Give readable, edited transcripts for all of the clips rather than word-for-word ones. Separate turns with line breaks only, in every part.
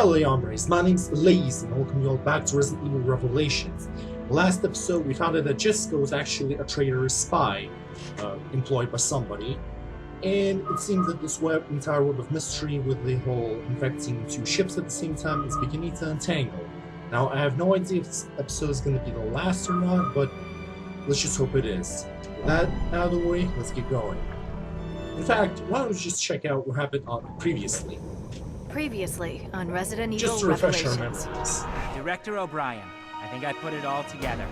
Howdy, hombres, my name's L.A.zy and welcome you all back to Resident Evil Revelations. Last episode we found out that Jessica was actually a traitorous spy, employed by somebody, and it seems that this entire web of mystery with the whole infecting two ships at the same time is beginning to untangle. Now I have no idea if this episode is going to be the last or not, but let's just hope it is. With that out of the way, let's get going. In fact, why don't we just check out what happened previously?
Previously on Resident Evil
Just to refresh our
Revelations.
memories.
Director O'Brien, I think I put it all together.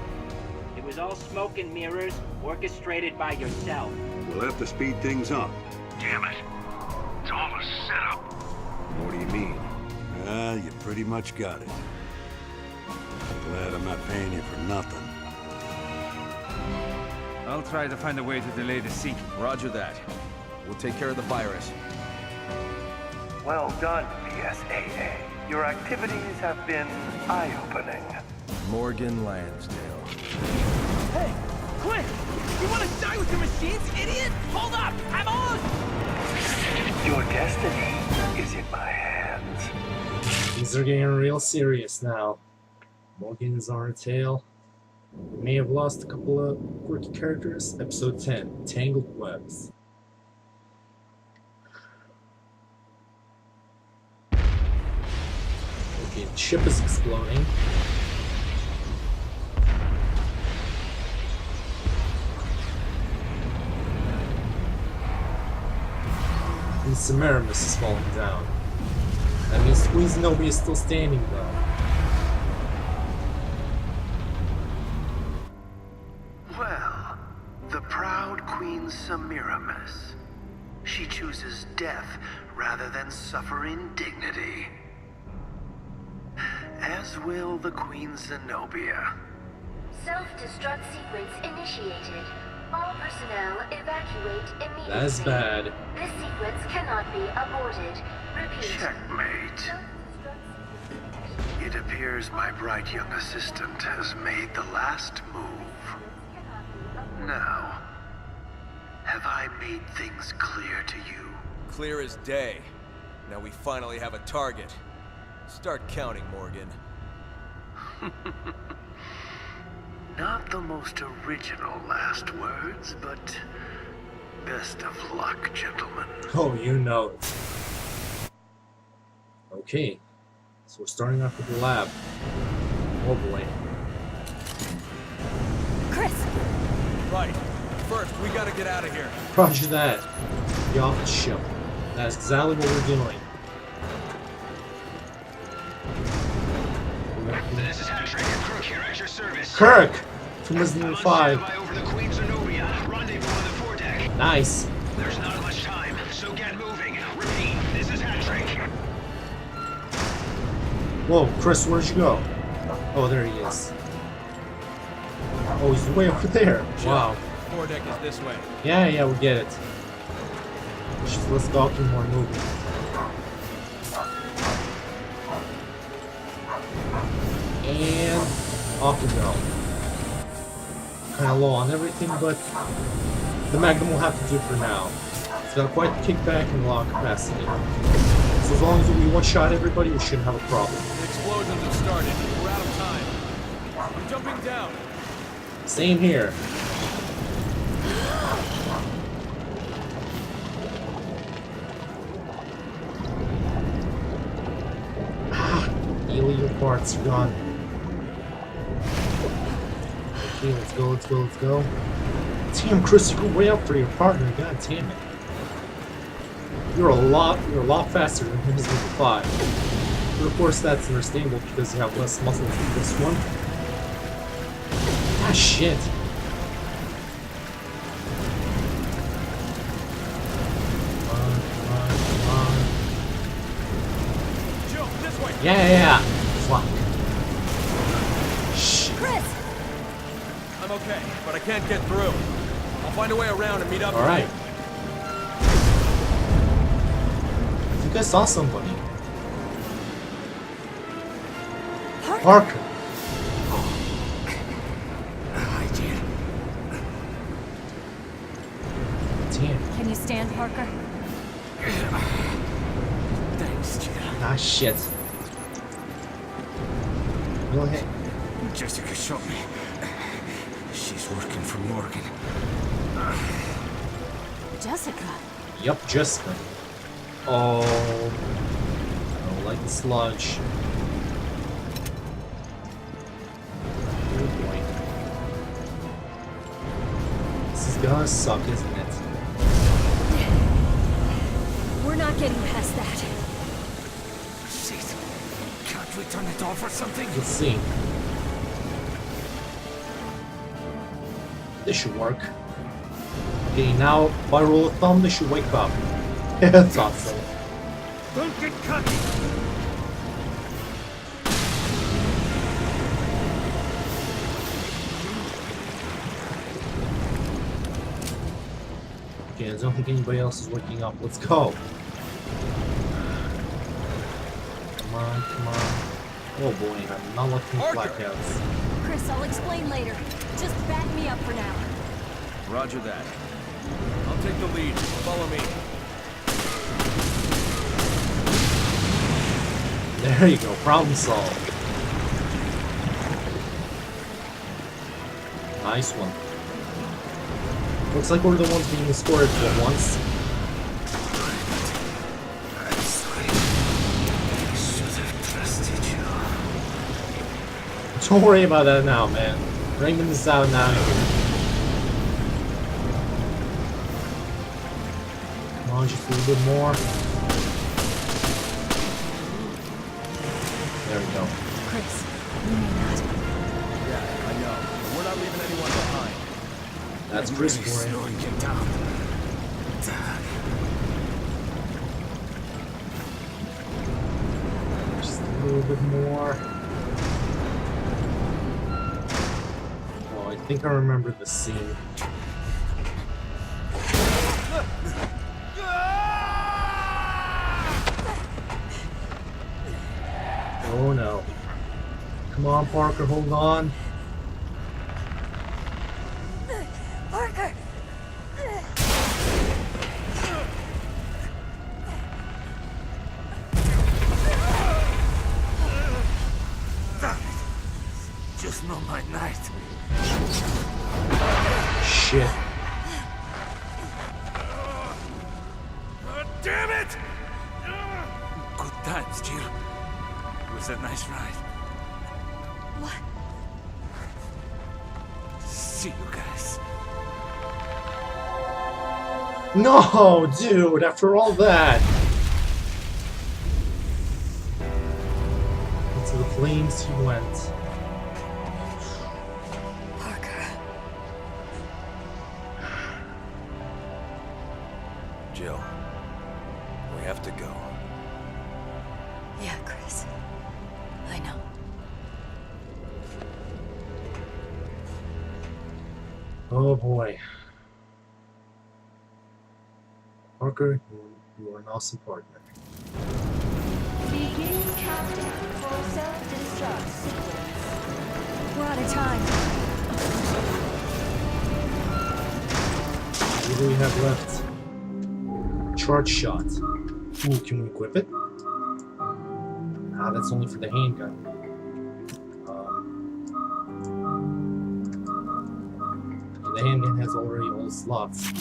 It was all smoke and mirrors, orchestrated by yourself.
We'll have to speed things up.
Damn it. It's all a setup.
What do you mean? You pretty much got it. Glad I'm not paying you for nothing.
I'll try to find a way to delay the sequel.
Roger that. We'll take care of the virus.
Well done, PSAA. Your activities have been eye-opening.
Morgan Lansdale.
Hey, quick! You want to die with your machines, idiot? Hold up! I'm on!
Your destiny is in my hands.
Things are getting real serious now. Morgan is on our tail. We may have lost a couple of quirky characters. Episode 10, Tangled Webs. Okay, the ship is exploding. And Semiramis is falling down. That means Queen Zenobia is still standing though.
Well, the proud Queen Semiramis. She chooses death rather than suffer indignity. As will the Queen Zenobia.
Self-destruct sequence initiated. All personnel evacuate immediately.
That's bad.
This sequence cannot be aborted. Repeat.
Checkmate. It appears my bright young assistant has made the last move. Now, have I made things clear to you?
Clear as day. Now we finally have a target. Start counting, Morgan.
Not the most original last words, but best of luck, gentlemen.
Oh, you know it. Okay, so we're starting off with the lab. Oh boy.
Chris!
Right. First, we gotta get out of here.
Roger that. Get off the ship. That's exactly what we're doing.
This is Patrick. Kirk here at your service.
Kirk! From Resident Evil 5.
Over the Queen Zenobia. Rendezvous on the foredeck.
Nice.
There's not much time, so get moving. Repeat, this is Patrick.
Whoa, Chris, where'd you go? Oh, there he is. Oh, he's way over there. Wow.
Foredeck is this way.
Yeah, we get it. Just less talking, more moving. And off we go. Kind of low on everything, but the Magnum will have to do for now. It's got quite the kickback and a lot of capacity. So as long as we one-shot everybody, we shouldn't have a problem.
The explosions have started. We're out of time. I'm jumping down.
Same here. Illegal parts are gone. Okay, let's go. Damn, Chris, you go way up for your partner. God damn it. You're a lot faster than him as number 5. But of course that's understandable because you have less muscle than this one. Ah, shit. Come on.
Joe, this way.
Yeah. Fuck. Shh.
Chris!
I'm okay, but I can't get through. I'll find a way around and meet up.
Alright. I think I saw somebody. Parker.
I did.
Damn.
Can you stand, Parker?
Thanks, Jen.
Ah, shit. Go ahead.
Jessica shot me. She's working for Morgan.
Jessica.
Yup, Jessica. Oh, I don't like the sludge. Oh boy. This is gonna suck, isn't it?
We're not getting past that.
Shit. Can't we turn it off or something?
Let's see. This should work. Okay, now by rule of thumb, they should wake up. That's awesome.
Don't get cut!
Okay, I don't think anybody else is waking up. Let's go. Come on, come on. Oh boy, I'm not looking at blackouts.
Chris, I'll explain later. Just back me up for now.
Roger that. I'll take the lead. Follow me.
There you go, problem solved. Nice one. Looks like we're the ones being escorted at once.
I'm sorry. I should have trusted you.
Don't worry about that now, man. Raymond is out now. Come on, just a little bit more. There we go.
Chris, you may not.
Yeah, I know. We're not leaving anyone behind.
That's Chris for you.
Slowing you down.
Just a little bit more. Oh, I think I remember the scene. Oh no. Come on, Parker, hold on.
Parker!
Just not my night.
Shit.
Damn it! Good times, Jill. It was a nice ride.
What?
See you guys.
No, dude, after all that. Into the flames he went.
Parker.
Jill, we have to go.
Yeah, Chris. I know.
Oh boy. Parker, you are an awesome partner.
Begin countdown for self-destruct sequence.
We're out of time.
What do we have left? Charge shot. Ooh, can we equip it? Ah, that's only for the handgun. And the handgun has already all the slots.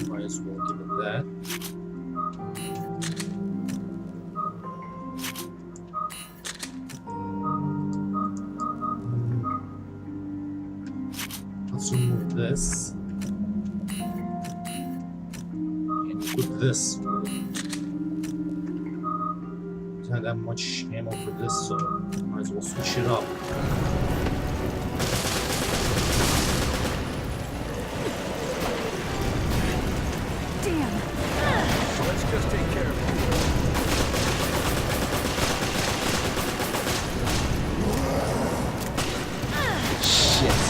Might as well give it that. Let's remove this. And equip this. Don't have that much ammo for this, so might as well switch it up.
Damn.
Let's just take care of it.
Shit.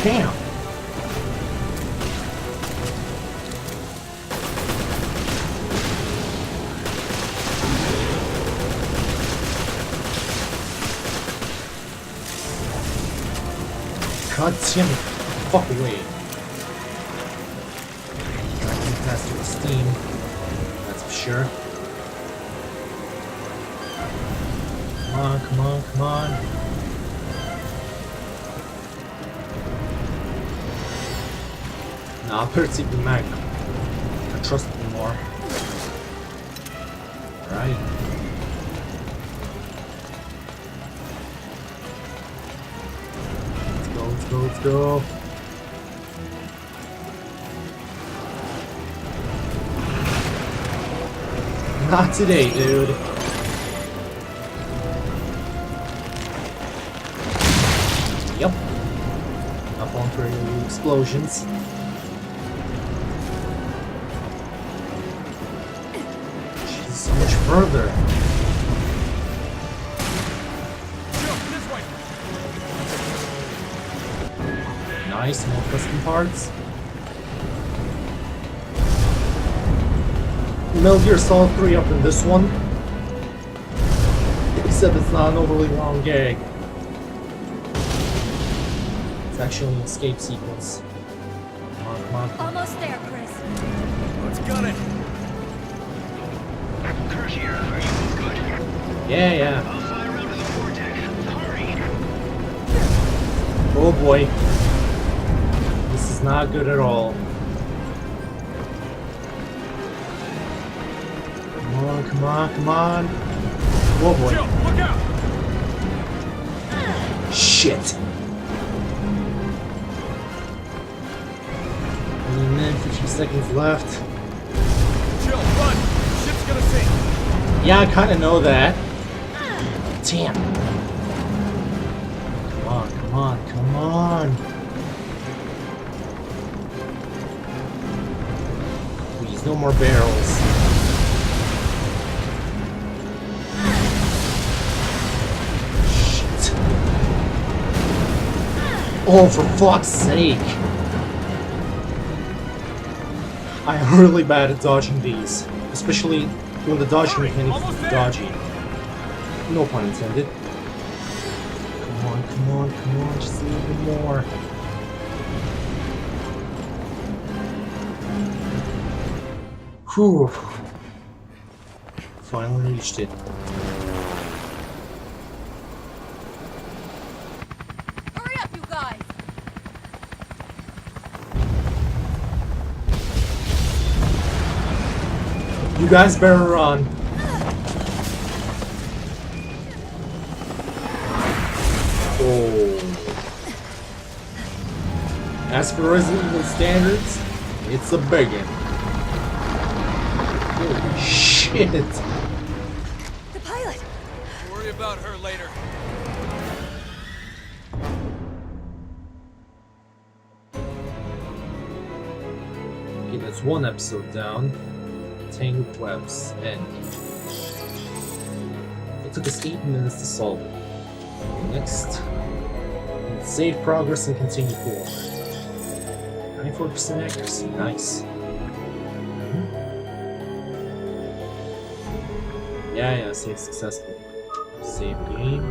Damn. God damn it. Fuck away. Gotta keep faster with steam. That's for sure. Come on, come on, come on. Nah, I'll better take the Magnum. I trust me more. Alright. Let's go, let's go, let's go. Not today, dude. Yep. Not falling for any explosions. She's so much further. Nice, more custom parts. Metal Gear Solid 3 up in this one. Except it's not an overly long gag. It's actually an escape sequence. Come on, come on.
Almost there, Chris.
Let's got it.
Kurt here. Are you both good?
Yeah, yeah.
I'll fly around to the foredeck. Hurry.
Oh boy. This is not good at all. Come on, come on, come on. Oh boy.
Jill, look out!
Shit. 1 minute, 50 seconds left.
Jill, run! Ship's gonna sink!
Yeah, I kinda know that. Damn. Come on, come on, come on. Please, no more barrels. Shit. Oh, for fuck's sake. I'm really bad at dodging these. Especially when the dodging mechanic is dodgy. No pun intended. Come on, come on, come on, just a little bit more. Whew. Finally reached it.
Hurry up, you guys!
You guys better run. Oh. As for Resident Evil standards, it's a biggin. Holy shit.
The pilot!
Worry about her later.
Okay, that's one episode down. Tangled webs. End. It took us 8 minutes to solve it. Next, save progress and continue forward. 94% accuracy, nice. Yeah, save successful. Save game.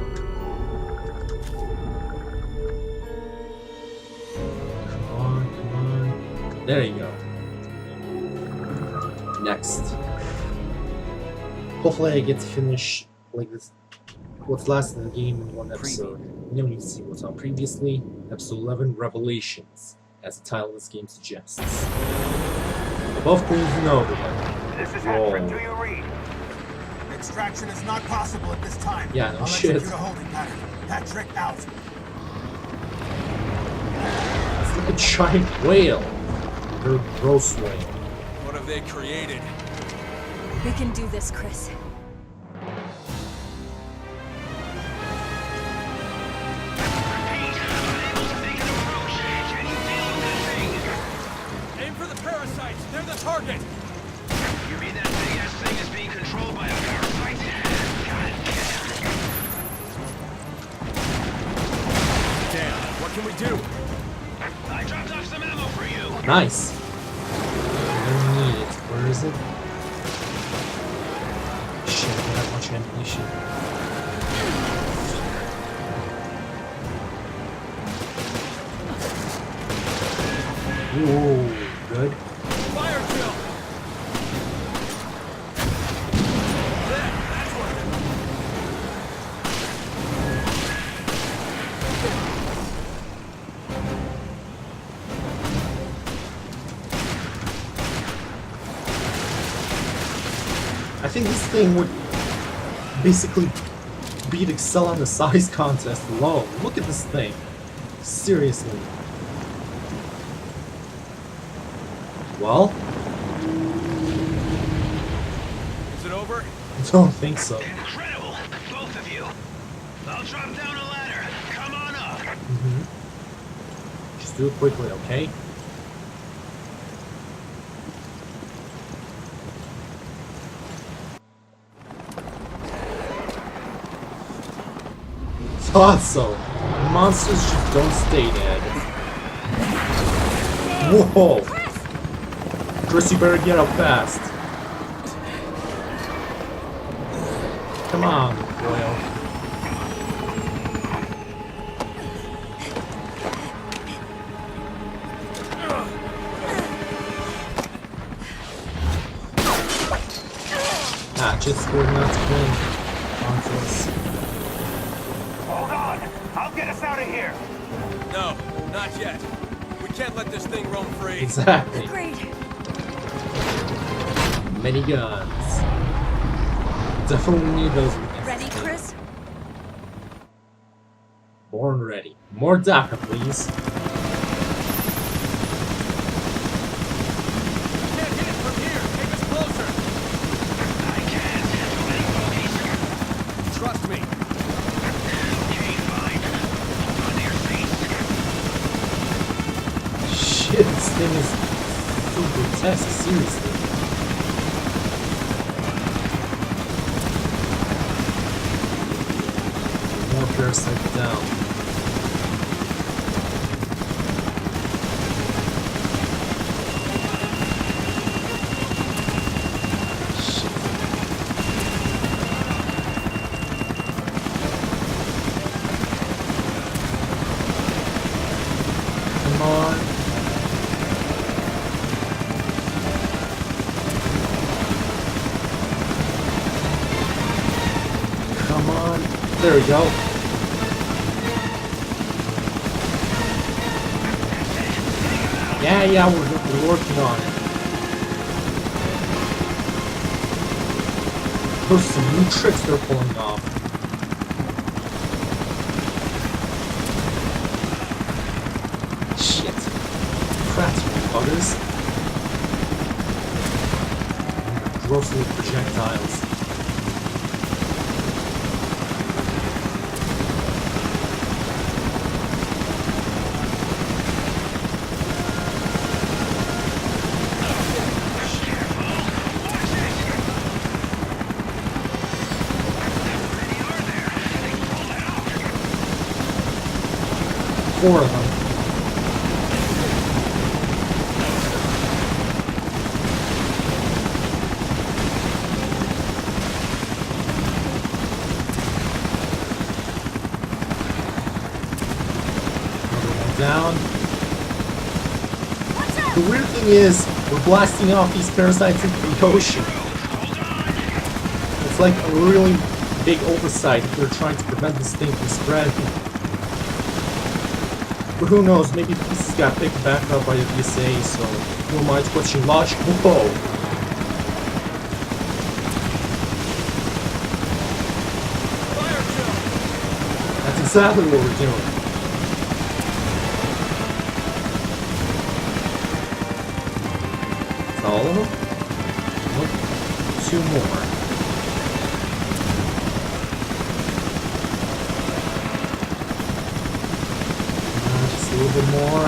Come on, come on. There you go. Next. Hopefully I get to finish like this. What's last in the game in one episode. You don't need to see what's on previously. Episode 11, Revelations, as the title of this game suggests. Above cools and over.
This is
Roll.
Hatford. Do you read?
Extraction is not possible at this time.
Yeah, no
I'll
shit.
execute a holding pattern. Patrick out.
It's like a giant whale. Or gross whale.
What have they created?
We can do this, Chris.
Repeat. Unable to make an approach. Can you deal with this thing?
Aim for the parasites. They're the target.
You mean that big-ass thing is being controlled by a parasite? God
Damn. What can we do?
I dropped off some ammo for you.
Nice. I don't need it. Where is it? Shit, I don't have much ammunition. Ooh, good.
Fire drill! There, that's working.
I think this thing would basically beat Excel on the size contest alone. Look at this thing. Seriously. Well?
Is it over?
I don't think so.
Incredible, both of you. I'll drop down a ladder. Come on up.
Just do it quickly, okay? Thought so. Monsters just don't stay dead. Whoa! Chris, you better get up fast. Come on, Boyle. Ah, just scored not to win. Onto us.
Hold on. I'll get us out of here.
No, not yet. We can't let this thing roam free.
Exactly.
Great.
Many guns. Definitely need those.
Ready, Chris?
Born ready. More DACA, please.
Can't hit it from here. Take us closer.
I can't. Too many bogeys.
Trust me.
Okay, fine. Hold on to your seats.
Shit, this thing is so grotesque, seriously. More parasite down. Shit. Come on. Come on. There we go. Yeah, we're working on it. Those are some new tricks they're pulling off. Shit. Crats, you buggers. Gross little projectiles. Four of them. Another one down. The weird thing is, we're blasting off these parasites into the ocean. It's like a really big oversight if they're trying to prevent this thing from spreading. But who knows, maybe the pieces got picked back up by the DSA, so who am I to question logic? Whoa!
Fire drill!
That's exactly what we're doing. That's all of them? Nope. Two more. Just a little bit more.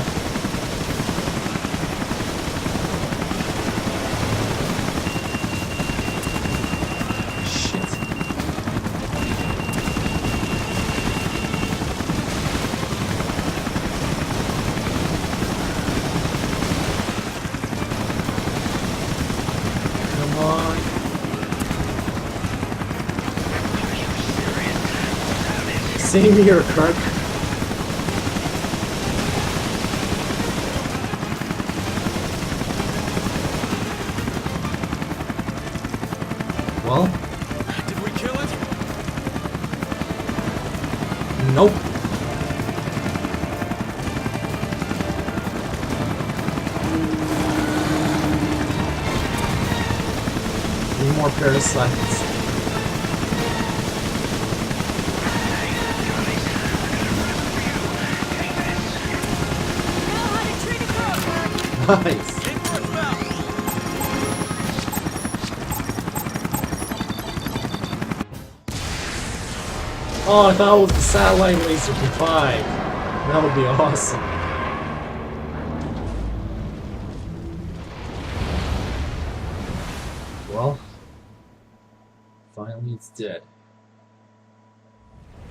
Shit. Come on. Same here, Kirk. Nope. 3 more parasites. Nice. Oh, I thought it was the satellite laser from 5. That would be awesome. Well, finally it's dead.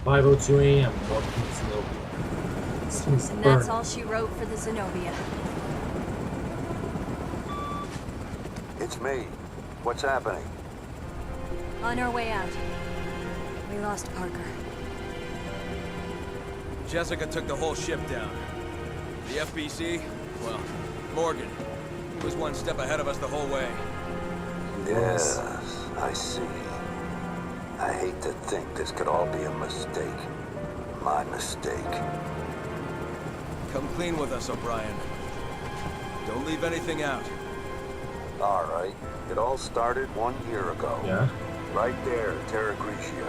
5:02 a.m. North Zenobia. This thing's
And
burning.
that's all she wrote for the Zenobia.
It's me. What's happening?
On our way out. We lost Parker.
Jessica took the whole ship down. The FBC? Well, Morgan. He was one step ahead of us the whole way.
Yes, I see. I hate to think this could all be a mistake. My mistake.
Come clean with us, O'Brien. Don't leave anything out.
All right. It all started 1 year ago.
Yeah.
Right there, Terra Grigia.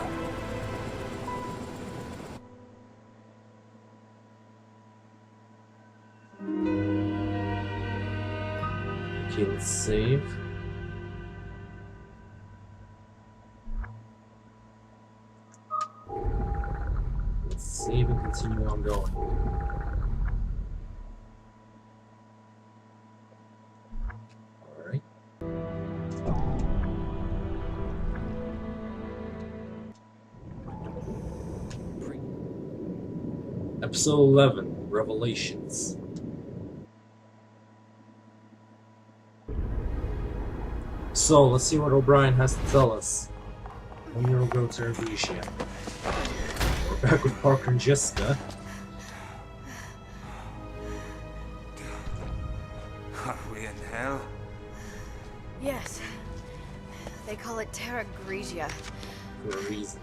Okay, let's save. Let's save and continue on going. Alright. Episode 11, Revelations. So, let's see what O'Brien has to tell us. 1 year ago to Asia. We're back with Parker and Jessica.
Are we in hell?
Yes. They call it Terra Grigia.
For a reason.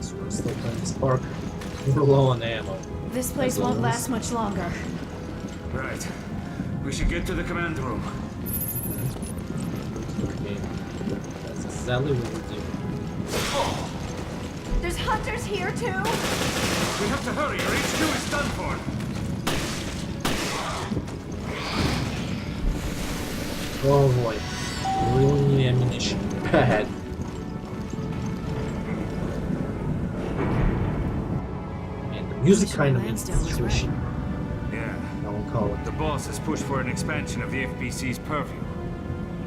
So we're still playing this Parker. We're low on ammo.
This place won't last much longer.
Right. We should get to the command room.
Okay. That's exactly what we're doing.
There's hunters here too?
We have to hurry, or HQ is done for.
Oh boy. We really need ammunition. Bad. And the music kind of makes the situation.
Yeah.
I won't call it.
The boss has pushed for an expansion of the FBC's purview.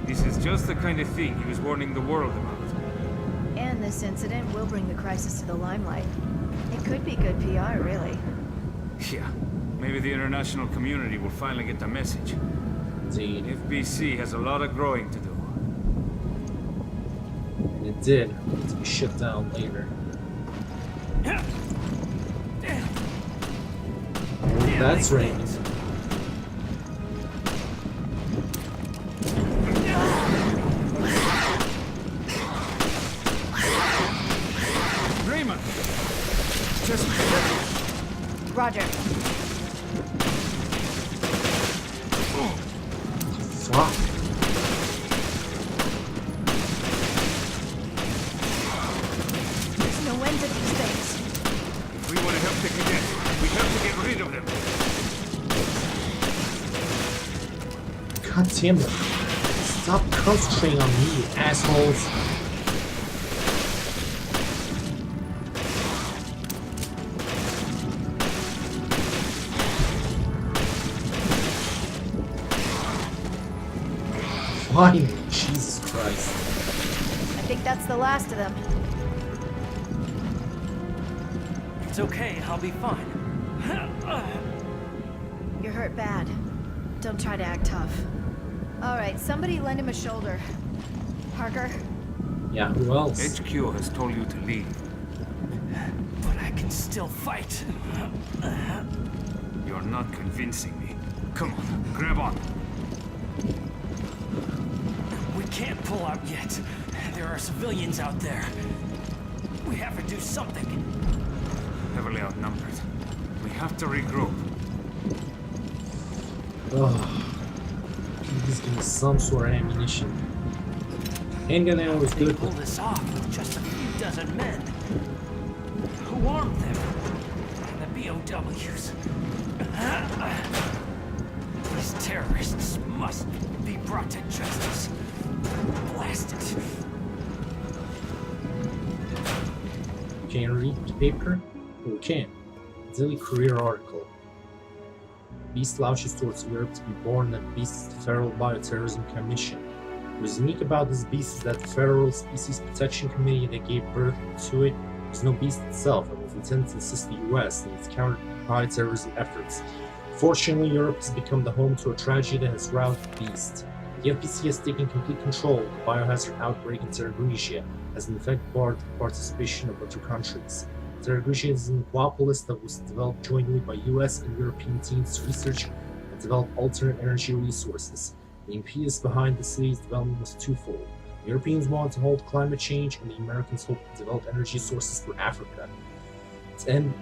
This is just the kind of thing he was warning the world about.
And this incident will bring the crisis to the limelight. It could be good PR, really.
Yeah. Maybe the international community will finally get the message.
Indeed.
FBC has a lot of growing to do.
And it did. To be shut down later. That's raining.
Raymond! Just...
Roger.
Fuck.
There's no end to these things.
If we want to help the cadets, we have to get rid of them.
God damn it. Stop concentrating on me, assholes. Finally, Jesus Christ.
I think that's the last of them.
It's okay, I'll be fine.
You're hurt bad. Don't try to act tough. Alright, somebody lend him a shoulder. Parker?
Yeah, who else?
HQ has told you to leave.
But I can still fight.
You're not convincing me. Come on, grab on.
We can't pull out yet. There are civilians out there. We have to do something.
Heavily outnumbered. We have to regroup.
Oh, please give me some sort of ammunition. Handgun ammo is
They
good,
pull
but
this off with just a few dozen men. Who armed them? The BOWs. These terrorists must be brought to justice. Blast it.
can you read the paper? Oh, we can. Daily Career article. Beast launches towards Europe to be born at Beast's Federal Bioterrorism Commission. What is unique about this beast is that the Federal Species Protection Committee that gave birth to it was no beast itself and was intended to assist the US in its counter-bioterrorism efforts. Fortunately, Europe has become the home to a tragedy that has routed the beast. The FBC has taken complete control of the biohazard outbreak in Terra Grigia, as an effect barred the participation of other countries. Terra Grigia is an aquapolis that was developed jointly by US and European teams to research and develop alternate energy resources. The impetus behind the city's development was twofold. The Europeans wanted to halt climate change, and the Americans hoped to develop energy sources for Africa. To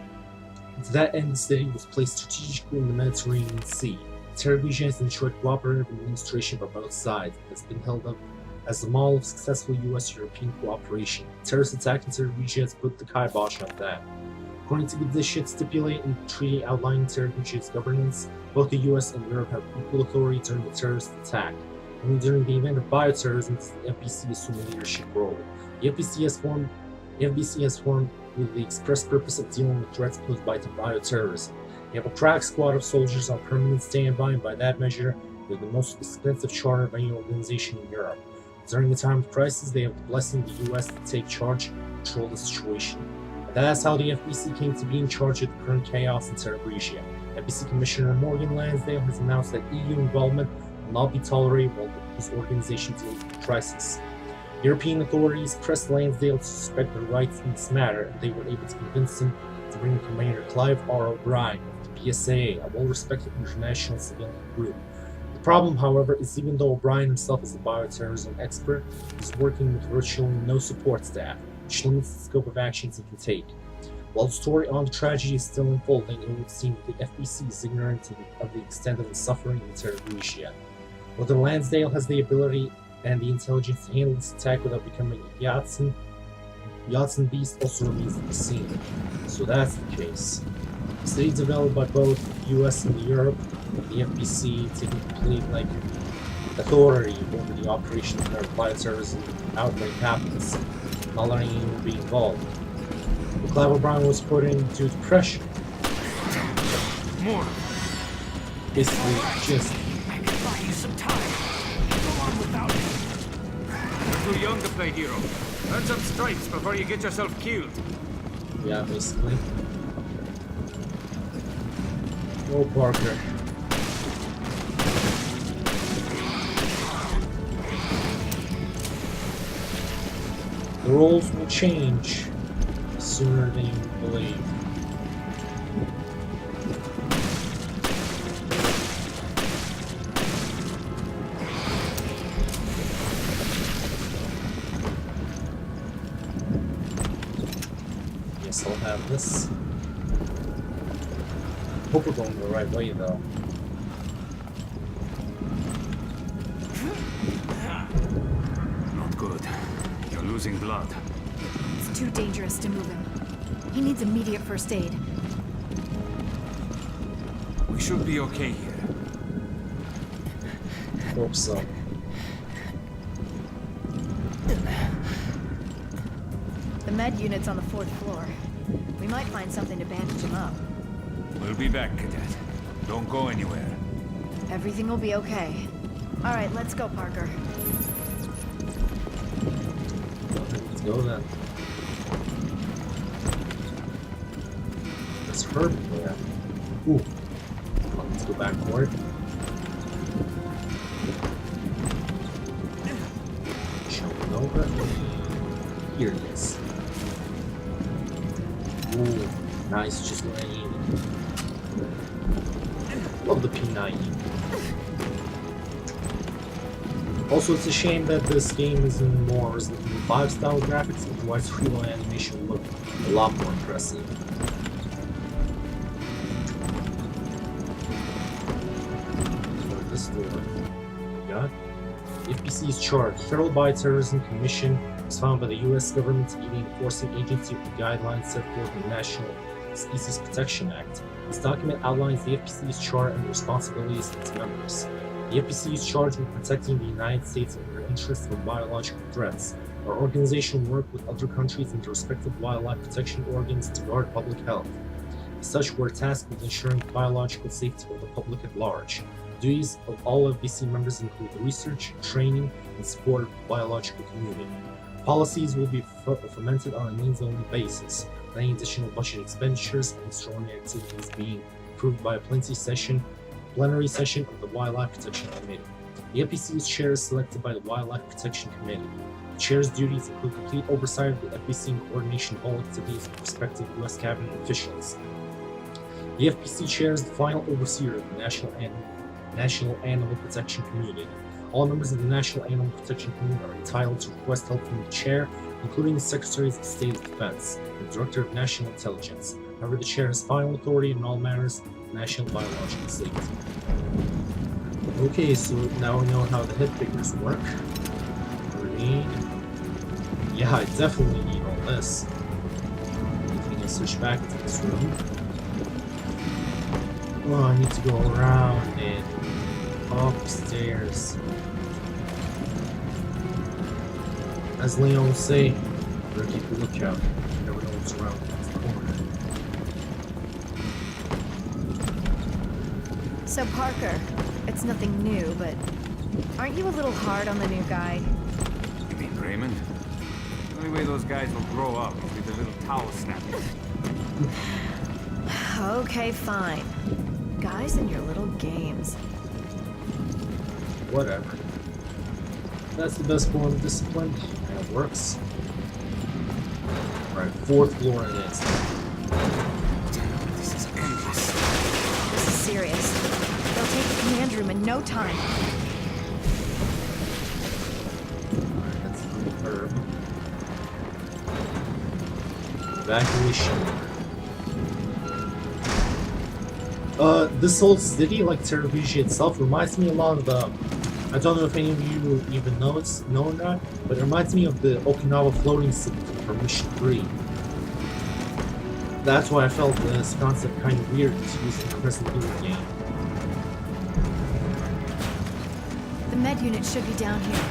that end, the city was placed strategically in the Mediterranean Sea. Terra Grigia has ensured cooperative administration by both sides. It has been held up as the model of successful US-European cooperation. The terrorist attack in Terra Grigia has put the kibosh on that. According to the shit stipulated in the treaty outlining Terra Grigia's governance, both the US and Europe have equal authority during the terrorist attack. Only during the event of bioterrorism does the FBC assume a leadership role. The FBC has formed with the express purpose of dealing with threats posed by bioterrorism. They have a crack squad of soldiers on permanent standby, and by that measure, they're the most expensive charter of any organization in Europe. During the time of crisis, they have the blessing of the US to take charge and control the situation. And that's how the FBC came to be in charge of the current chaos in Terra Grigia. FBC Commissioner Morgan Lansdale has announced that EU involvement will not be tolerated while this organization deals with the crisis. European authorities pressed Lansdale to suspect their rights in this matter, and they were able to convince him to bring Commander Clive R. O'Brien of the PSA, a well-respected international civilian group. The problem, however, is even though O'Brien himself is a bioterrorism expert, he's working with virtually no support staff, which limits the scope of actions he can take. While the story on the tragedy is still unfolding, it would seem that the FBC is ignorant of the extent of the suffering in Terra Grigia. Whether Lansdale has the ability and the intelligence to handle this attack without becoming a Yatsen beast also remains to be seen. So that's the case. The city developed by both the US and Europe, and the FBC taking complete authority over the operations where bioterrorism outbreak happens, not letting anyone be involved. But Clive O'Brien was put in due to pressure.
More.
Basically, just I can buy you some time. Go on without me.
You're too young to play hero. Earn some stripes before you get yourself killed.
Yeah, basically. Oh, Parker. The roles will change sooner than you believe. Guess I'll have this. Hope we're going the right way, though.
Not good. You're losing blood.
It's too dangerous to move him. He needs immediate first aid.
We should be okay here.
Hope so.
The med unit's on the 4th floor. We might find something to bandage him up.
We'll be back, Cadet. Don't go anywhere.
Everything will be okay. All right, let's go, Parker.
Let's go then. It's Herb there. Ooh. Let's go back for it. Jumping over. Here it is. Ooh, nice, just what I needed. Love the P90. Also, it's a shame that this game is in more Resident Evil 5 style graphics, otherwise real animation would look a lot more impressive. This door. Got the FBC's charge. Federal Bioterrorism Commission was founded by the U.S. government to be the enforcing agency of the guidelines set forth in the National Species Protection Act. This document outlines the FBC's charter and the responsibilities of its members. The FBC is charged with protecting the United States and their interests from biological threats. Our organization will work with other countries and their respective wildlife protection organs to guard public health. As such, we're tasked with ensuring the biological safety of the public at large. Duties of all FBC members include the research, training, and support of the biological community. Policies will be fomented on a means-only basis, with any additional budget expenditures and extraordinary activities being approved by a plenary session of the Wildlife Protection Committee. The FBC's chair is selected by the Wildlife Protection Committee. The chair's duties include complete oversight of the FBC and coordination of all activities with respective U.S. cabinet officials. The FBC chair is the final overseer of the National Animal Protection Community. All members of the National Animal Protection Community are entitled to request help from the chair, including the Secretaries of State of Defense and the Director of National Intelligence. However, the chair has final authority in all matters of national biological safety. Okay, so now we know how the head figures work. Yeah, I definitely need all this. I'm gonna switch back into this room. Oh, I need to go around and upstairs. As Leon will say, better keep a lookout. You never know what's around the corner.
So Parker, it's nothing new, but aren't you a little hard on the new guy?
You mean Raymond? The only way those guys will grow up is with a little towel snapping.
Okay, fine. Guys and your little games.
Whatever. That's the best form of discipline, and it works. Alright, 4th floor it is.
This is endless.
This is serious. They'll take the command room in no time.
Alright, that's the herb. Evacuation. This whole city, like Terravisia itself, reminds me a lot of the... I don't know if any of you even know or not, but it reminds me of the Okinawa floating city from Mission 3. That's why I felt this concept kind of weird to use in the Resident Evil game.
The med unit should be down here.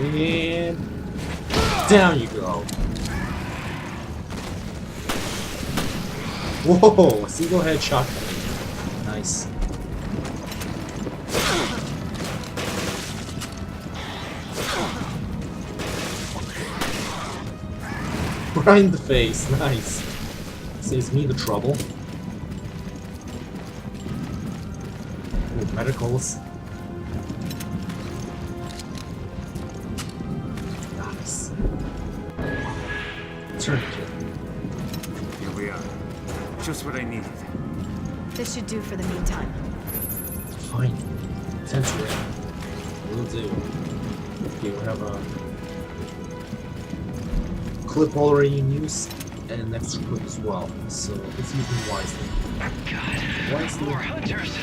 And down you go. Whoa, a single headshot. Nice. Right in the face, nice. Saves me the trouble. Ooh, medicals. Nice. Tourniquet.
Here we are. Just what I needed.
This should do for the meantime.
Fine. Tense ring. Will do. Okay, we have a clip already in use and an extra clip as well, so let's use them wisely.
God,
Wisely.
more hunters.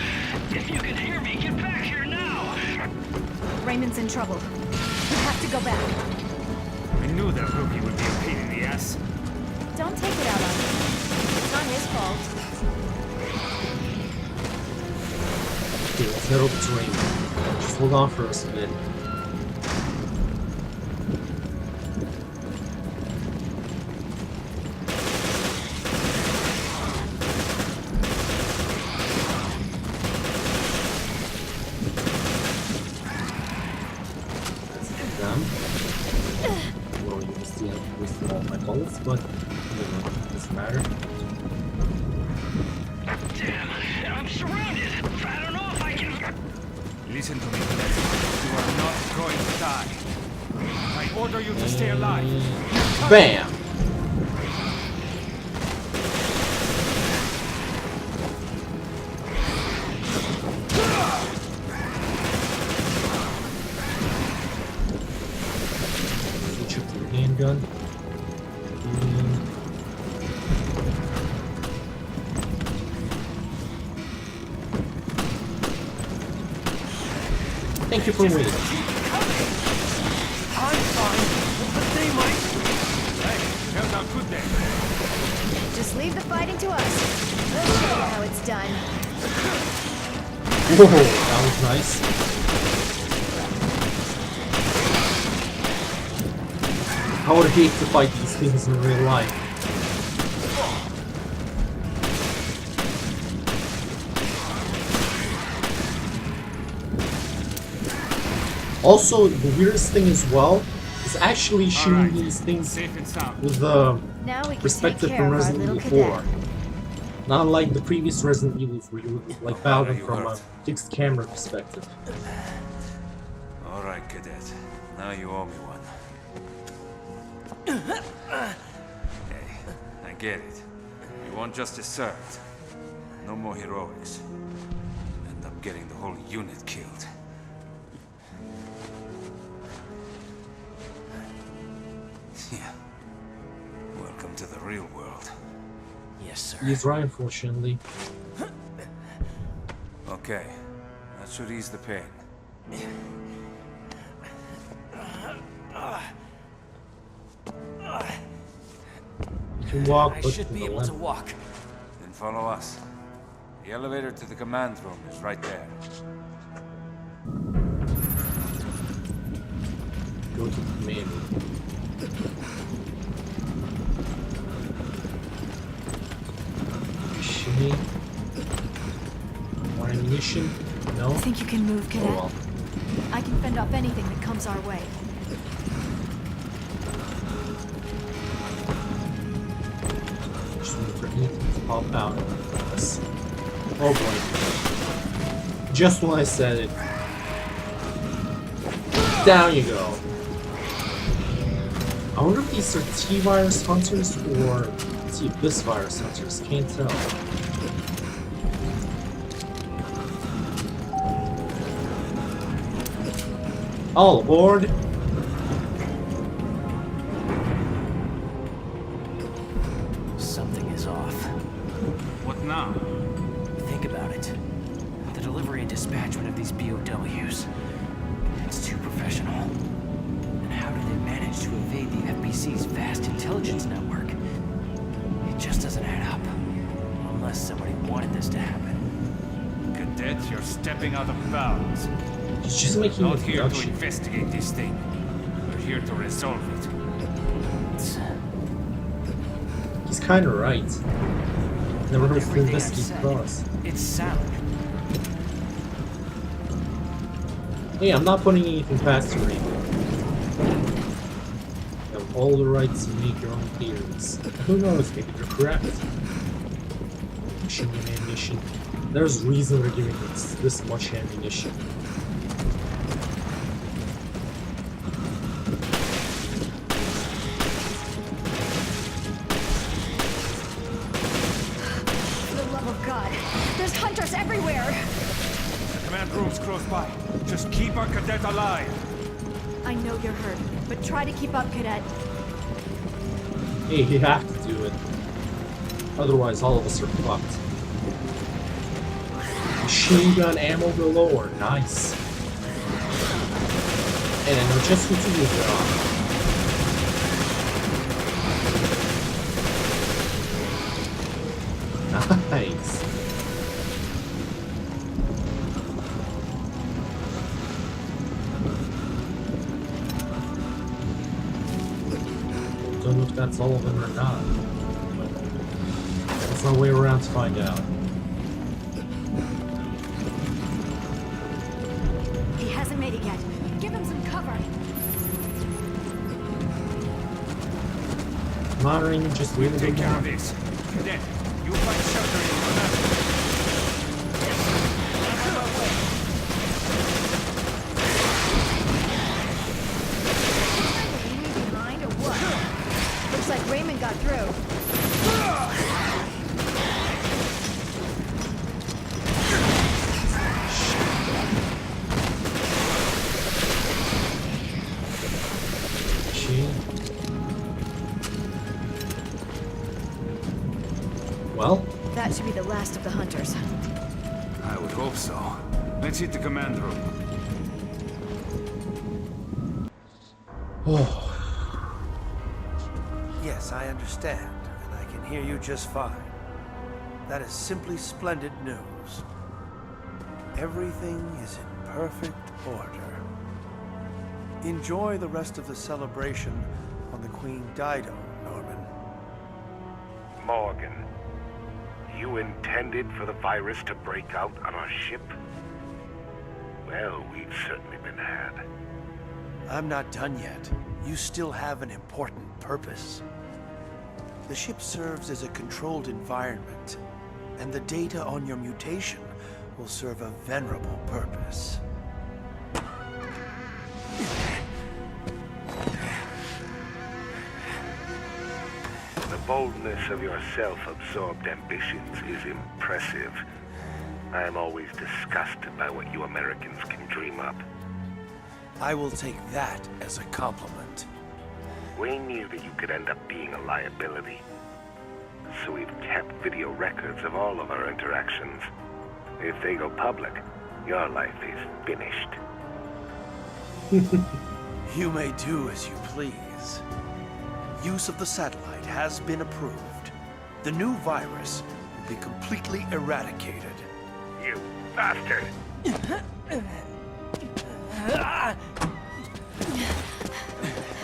If you can hear me, get back here now.
Raymond's in trouble. We have to go back.
I knew that rookie would be a pain in the ass.
Don't take it out on him. It's not his fault.
Okay, let's head over to Raymond. Just hold on for us a bit. Well, you still have wasted all my bullets, but it doesn't matter.
Damn, I'm surrounded. I don't know if I can.
Listen to me, Leslie. You are not going to die. I order you to stay alive.
Bam! Switch up to your handgun. Thank you for waiting.
I'm fine, but they might.
Hey, turned out good then.
Just leave the fighting to us. Let's show you how it's done.
Whoa, that was nice. I would hate to fight these things in real life. Also, the weirdest thing as well is actually shooting
Alright,
these things
safe and sound.
with the
Now we can take
perspective
care
from
of our
Resident
little
Evil 4.
cadet.
Not like the previous Resident Evils where you would like battle them
you
from a
hurt?
fixed camera perspective.
All right, cadet. Now you owe me one. Hey, I get it. You want justice served. No more heroics. End up getting the whole unit killed. Yeah. Welcome to the real world.
Yes, sir.
He's right, unfortunately.
Okay. That should ease the pain.
You can walk,
I
but
should be
with a
able to
limp.
walk.
Then follow us. The elevator to the command room is right there.
Go to the command room. Shimmy. More ammunition? No?
Think you can move,
Oh
cadet?
well.
I can fend off anything that comes our way.
Just wait for anything to pop out of us. Oh boy. Just when I said it. Down you go. I wonder if these are T-virus hunters or T-Abyss virus hunters. Can't tell. All aboard!
Something is off.
What now?
Think about it. The delivery and dispatchment of these BOWs. It's too professional. And how did they manage to evade the FBC's vast intelligence network? It just doesn't add up. Unless somebody wanted this to happen.
Cadet, you're stepping out of bounds.
He's just making
Not
a
here to
production.
investigate this thing. We're here to resolve it.
It's,
He's kinda right. Never hurts to
everything I've
investigate
said.
the cause.
It's sound.
Hey, I'm not putting anything past you, Raven. You have all the right to make your own theories. Who knows, maybe you're correct. Machine gun ammunition. There's reason they're giving us this much ammunition.
For the love of God, there's hunters everywhere!
The command room's close by. Just keep our cadet alive.
I know you're hurt, but try to keep up, cadet.
Hey, you have to do it. Otherwise, all of us are fucked. Machine gun ammo galore. Nice. And I know just what to do there. Nice. Don't know if that's all of them or not. But that's no way around to find out.
He hasn't made it yet. Give him some cover.
Monitoring him, just waiting
Take
to
care of this. Cadet, you find shelter in the command room.
Looks like Raymond got through.
Well,
That should be the last of the hunters.
I would hope so. Let's hit the command room.
oh,
Yes, I understand, and I can hear you just fine. That is simply splendid news. Everything is in perfect order. Enjoy the rest of the celebration on the Queen Dido, Norman.
Morgan, you intended for the virus to break out on our ship? Well, we've certainly been had.
I'm not done yet. You still have an important purpose. The ship serves as a controlled environment, and the data on your mutation will serve a venerable purpose.
The boldness of your self-absorbed ambitions is impressive. I am always disgusted by what you Americans can dream up.
I will take that as a compliment.
We knew that you could end up being a liability. So we've kept video records of all of our interactions. If they go public, your life is finished.
You may do as you please. Use of the satellite has been approved. The new virus will be completely eradicated.
You bastard!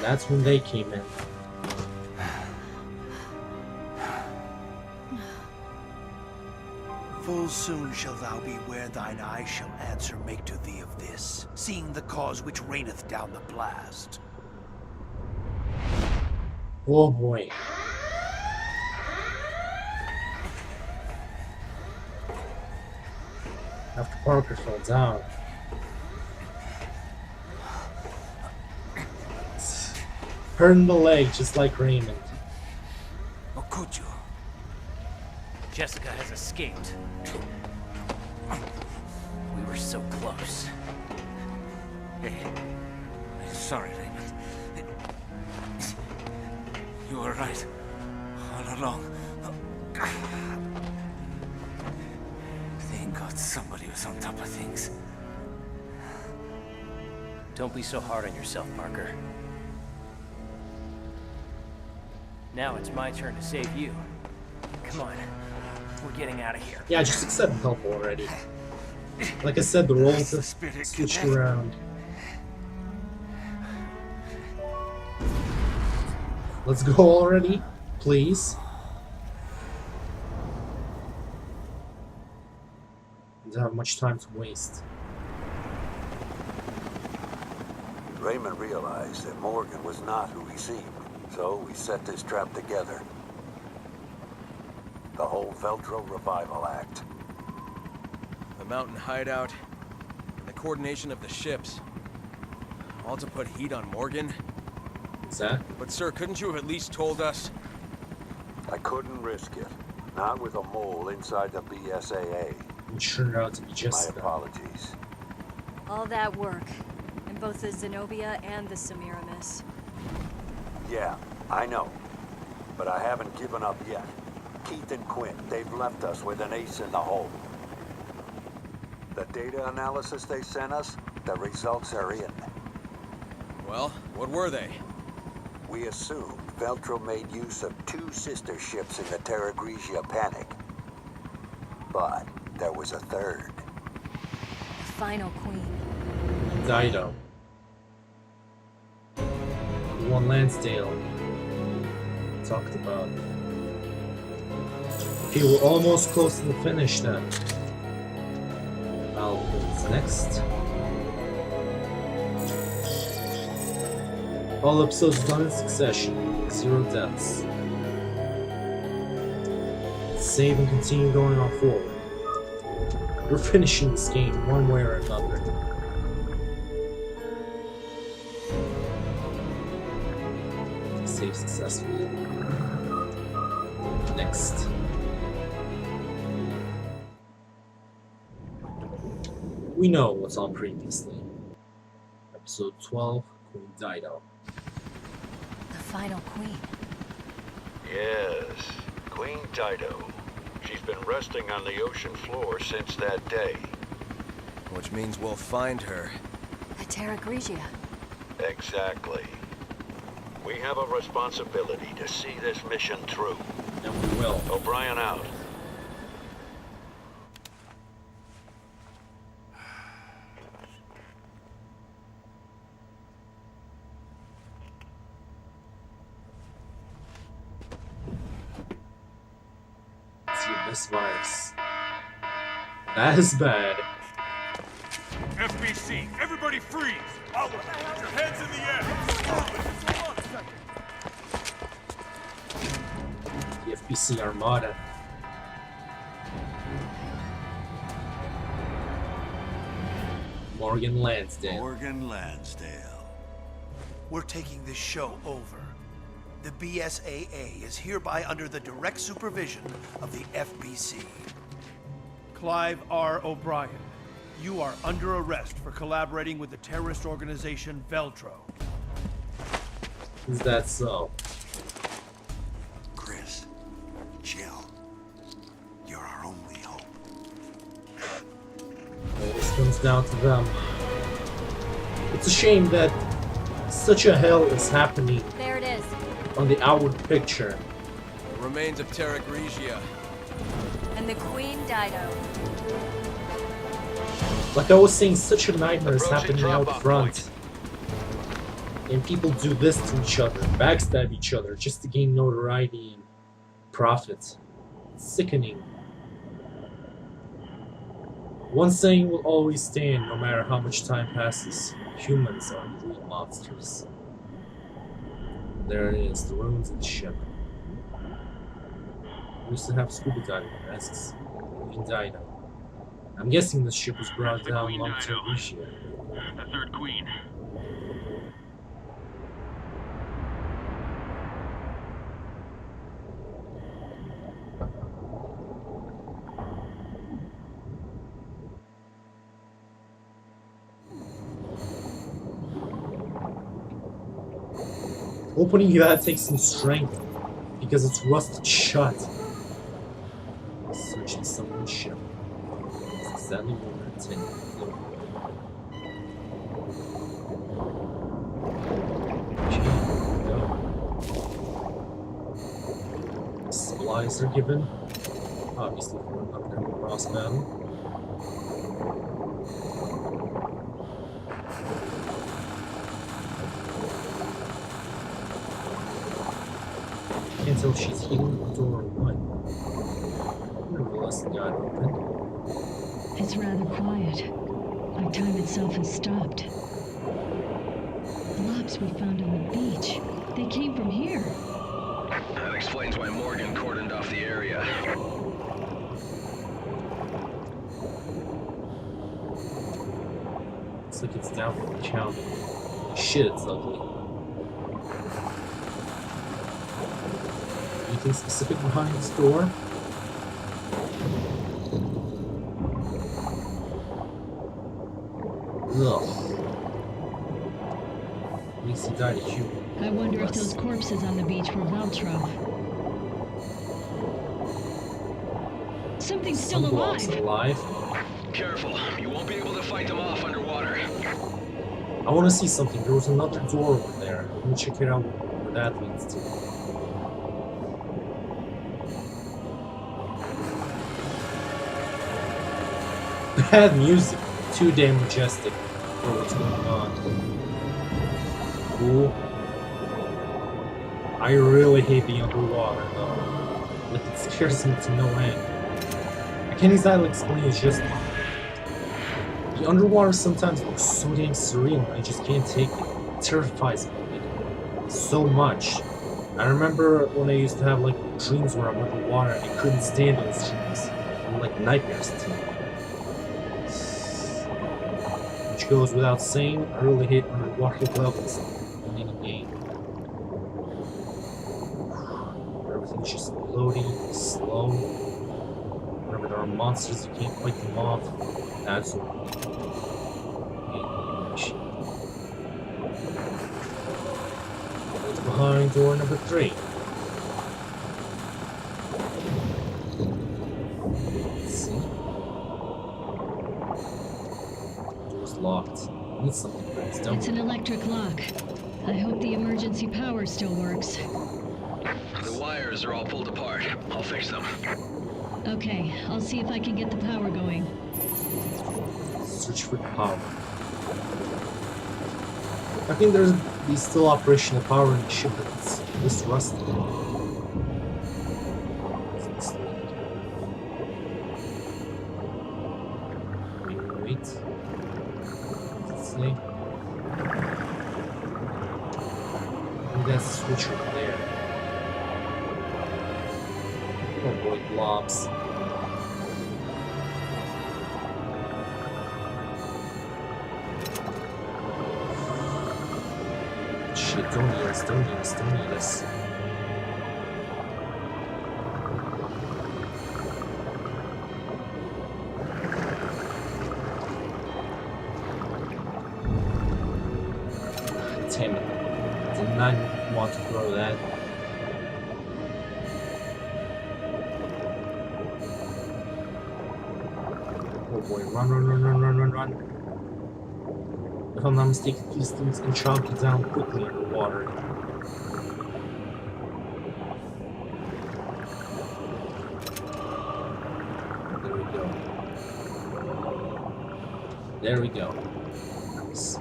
that's when they came in.
Full soon shall thou be where thine eye shall answer make to thee of this, seeing the cause which reigneth down the blast.
Oh boy. After Parker fell down. Hurting the leg just like Raymond.
Okuchu. Jessica has escaped. We were so close.
Hey, sorry, Raymond. You were right all along. Thank God somebody was on top of things.
Don't be so hard on yourself, Parker. Now it's my turn to save you. Come on. We're getting out of here.
Yeah, just accept help already. Like I said, the roles have switched around. Let's go already, please. Don't have much time to waste.
Raymond realized that Morgan was not who he seemed, so we set this trap together. The whole Veltro Revival Act.
The mountain hideout, and the coordination of the ships. All to put heat on Morgan?
What's that?
But sir, couldn't you have at least told us?
I couldn't risk it. Not with a mole inside the BSAA.
Which turned out to be
My
Jessica.
apologies.
All that work, in both the Zenobia and the Semiramis.
Yeah, I know. But I haven't given up yet. Keith and Quinn, they've left us with an ace in the hole. The data analysis they sent us, the results are in.
Well, what were they?
We assumed Veltro made use of 2 sister ships in the Terra Grigia panic. But there was a third.
The final queen.
Dido. The one Lansdale talked about. Okay, we're almost close to the finish then. What's next? All episodes done in succession. 0 deaths. Save and continue going on forward. We're finishing this game one way or another. save successfully. Next. We know what's on previously. Episode 12, Queen Dido.
The final queen.
Yes, Queen Dido. She's been resting on the ocean floor since that day.
Which means we'll find her.
The Terra Grigia.
Exactly. We have a responsibility to see this mission through.
And we will.
O'Brien out.
Let's see this virus. That is bad.
FBC, everybody freeze! Out! Put your heads in the air!
The FBC Armada. Morgan Lansdale.
Morgan Lansdale. We're taking this show over. The BSAA is hereby under the direct supervision of the FBC.
Clive R. O'Brien, you are under arrest for collaborating with the terrorist organization Veltro.
Is that so?
Chris, Jill, you're our only hope.
Well, this comes down to them. It's a shame that such a hell is happening
There it is.
on the outward picture.
The remains of Terra Grigia.
And the Queen Dido.
Like I was saying, such a nightmare is happening out front. And people do this to each other, backstab each other, just to gain notoriety and profit. It's sickening. One saying will always stand, no matter how much time passes. Humans are real monsters. There it is, the ruins of the ship. We used to have scuba diving masks. Queen Dido. I'm guessing this ship was brought down long to Russia.
The third queen.
Opening that takes some strength because it's rusted shut. Search the sunken ship. It's exactly what we're intending to do. Supplies are given, obviously for an upcoming boss battle. Can't tell if she's healing the door or what. Nevertheless, the got open.
It's rather quiet. Like time itself has stopped. Blobs we found on the beach. They came from here.
That explains why Morgan cordoned off the area.
Looks like it's down for the count. Shit, it's ugly. Anything specific behind this door? Ugh. At least he died a human.
I wonder if those corpses on the beach were Veltro. Something's still alive.
Careful, you won't be able to fight them off underwater.
I want to see something. There was another door over there. Let me check it out where that leads to. Bad music. Too damn majestic for what's going on. Cool. I really hate the underwater though. Like it scares me to no end. I can't exactly explain, it's just the underwater sometimes looks so damn surreal and I just can't take it. It terrifies me so much. I remember when I used to have like dreams where I'm underwater and I couldn't stand those dreams. They were like nightmares to me. Which goes without saying, I really hate underwater levels in any game. which is loading slow. Remember, there are monsters, you can't fight them off. That's all. What's behind door number 3? Let's see. Door's locked. Need something for this, don't
It's an electric lock. I hope the emergency power still works.
The wires are all pulled apart. I'll fix them.
Okay, I'll see if I can get the power going.
Search for power. I think there's still operational power in the ship, but it's this rusty. Wait. Let's see. Maybe that's a switch over there. Oh boy, blobs. Shit, don't need us, don't need us, don't need us. Damn it. Did not want to throw that. Oh boy, run, run, run, run, run, run, run. If I'm not mistaken, these things can chomp you down quickly underwater. There we go. There we go. Nice.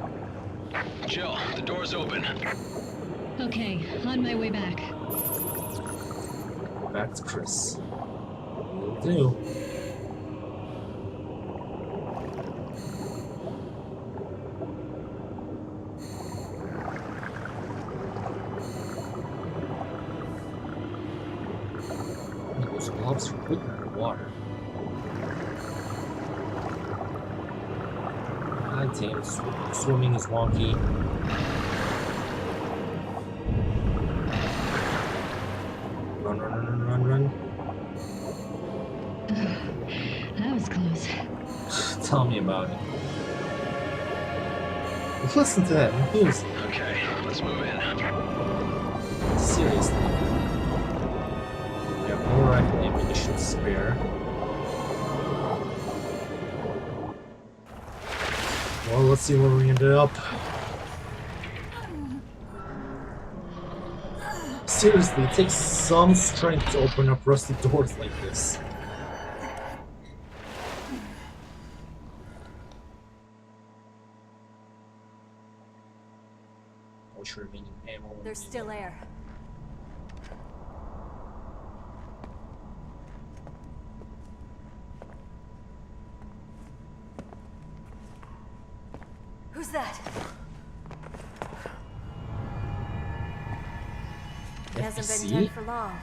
Jill, the door's open.
Okay, on my way back.
Back to Chris. Will do. Those blobs are quick underwater. God damn, swimming is wonky. Run, run, run, run, run, run.
That was close.
Tell me about it. Listen to that music.
Okay, let's move in.
Seriously. We have more rifle ammunition to spare. Well, let's see where we ended up. Seriously, it takes some strength to open up rusty doors like this. What's your remaining ammo?
There's still air. Who's that? It hasn't been dead for long.